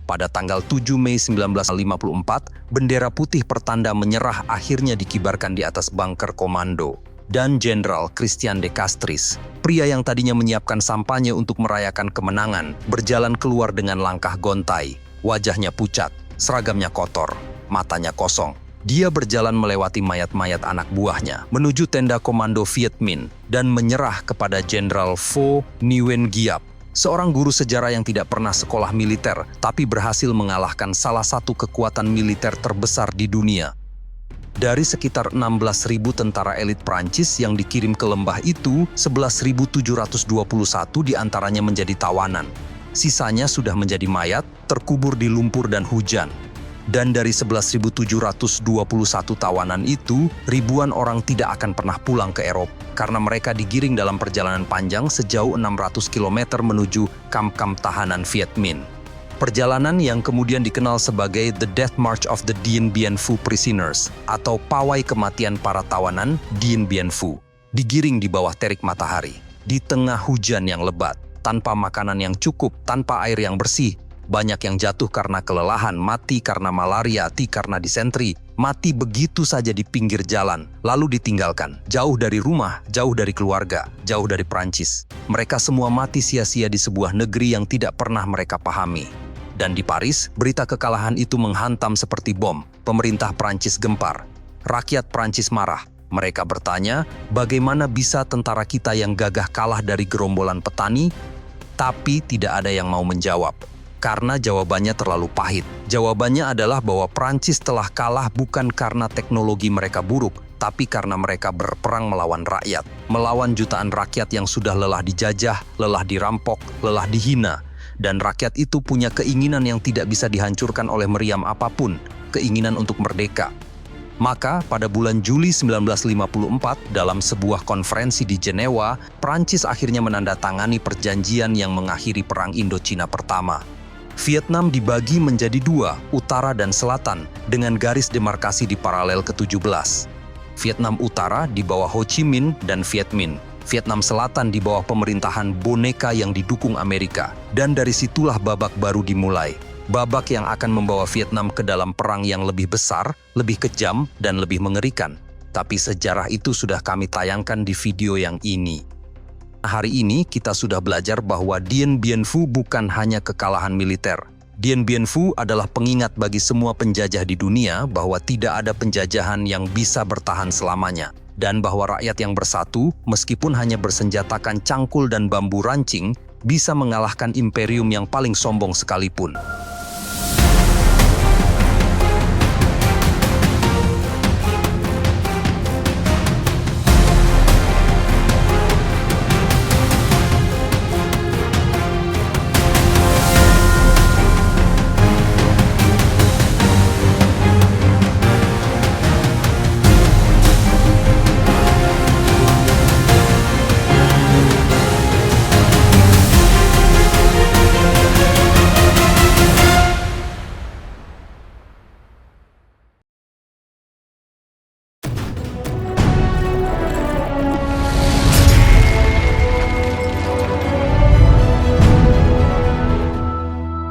Pada tanggal 7 Mei 1954, bendera putih pertanda menyerah akhirnya dikibarkan di atas bunker komando. Dan Jenderal Christian de Castries, pria yang tadinya menyiapkan sampahnya untuk merayakan kemenangan, berjalan keluar dengan langkah gontai. Wajahnya pucat, seragamnya kotor, matanya kosong. Dia berjalan melewati mayat-mayat anak buahnya, menuju tenda komando Viet Minh, dan menyerah kepada Jenderal Pho Nguyen Giap, seorang guru sejarah yang tidak pernah sekolah militer, tapi berhasil mengalahkan salah satu kekuatan militer terbesar di dunia. Dari sekitar 16.000 tentara elit Prancis yang dikirim ke lembah itu, 11.721 diantaranya menjadi tawanan. Sisanya sudah menjadi mayat, terkubur di lumpur dan hujan. Dan dari 11.721 tawanan itu, ribuan orang tidak akan pernah pulang ke Eropa karena mereka digiring dalam perjalanan panjang sejauh 600 km menuju kamp-kamp tahanan Viet Minh. Perjalanan yang kemudian dikenal sebagai The Death March of the Dien Bien Phu Prisoners atau pawai kematian para tawanan Dien Bien Phu. Digiring di bawah terik matahari, di tengah hujan yang lebat, tanpa makanan yang cukup, tanpa air yang bersih. Banyak yang jatuh karena kelelahan, mati karena malaria, mati karena disentri, mati begitu saja di pinggir jalan, lalu ditinggalkan, jauh dari rumah, jauh dari keluarga, jauh dari Prancis. Mereka semua mati sia-sia di sebuah negeri yang tidak pernah mereka pahami. Dan di Paris, berita kekalahan itu menghantam seperti bom. Pemerintah Prancis gempar. Rakyat Prancis marah. Mereka bertanya, bagaimana bisa tentara kita yang gagah kalah dari gerombolan petani? Tapi tidak ada yang mau menjawab. Karena jawabannya terlalu pahit. Jawabannya adalah bahwa Prancis telah kalah bukan karena teknologi mereka buruk, tapi karena mereka berperang melawan rakyat. Melawan jutaan rakyat yang sudah lelah dijajah, lelah dirampok, lelah dihina. Dan rakyat itu punya keinginan yang tidak bisa dihancurkan oleh meriam apapun, keinginan untuk merdeka. Maka pada bulan Juli 1954, dalam sebuah konferensi di Jenewa, Prancis akhirnya menandatangani perjanjian yang mengakhiri Perang Indochina pertama. Vietnam dibagi menjadi dua, utara dan selatan, dengan garis demarkasi di paralel ke-17. Vietnam Utara di bawah Ho Chi Minh dan Viet Minh. Vietnam Selatan di bawah pemerintahan boneka yang didukung Amerika. Dan dari situlah babak baru dimulai. Babak yang akan membawa Vietnam ke dalam perang yang lebih besar, lebih kejam, dan lebih mengerikan. Tapi sejarah itu sudah kami tayangkan di video yang ini. Hari ini kita sudah belajar bahwa Dien Bien Phu bukan hanya kekalahan militer. Dien Bien Phu adalah pengingat bagi semua penjajah di dunia bahwa tidak ada penjajahan yang bisa bertahan selamanya. Dan bahwa rakyat yang bersatu, meskipun hanya bersenjatakan cangkul dan bambu rancing, bisa mengalahkan imperium yang paling sombong sekalipun.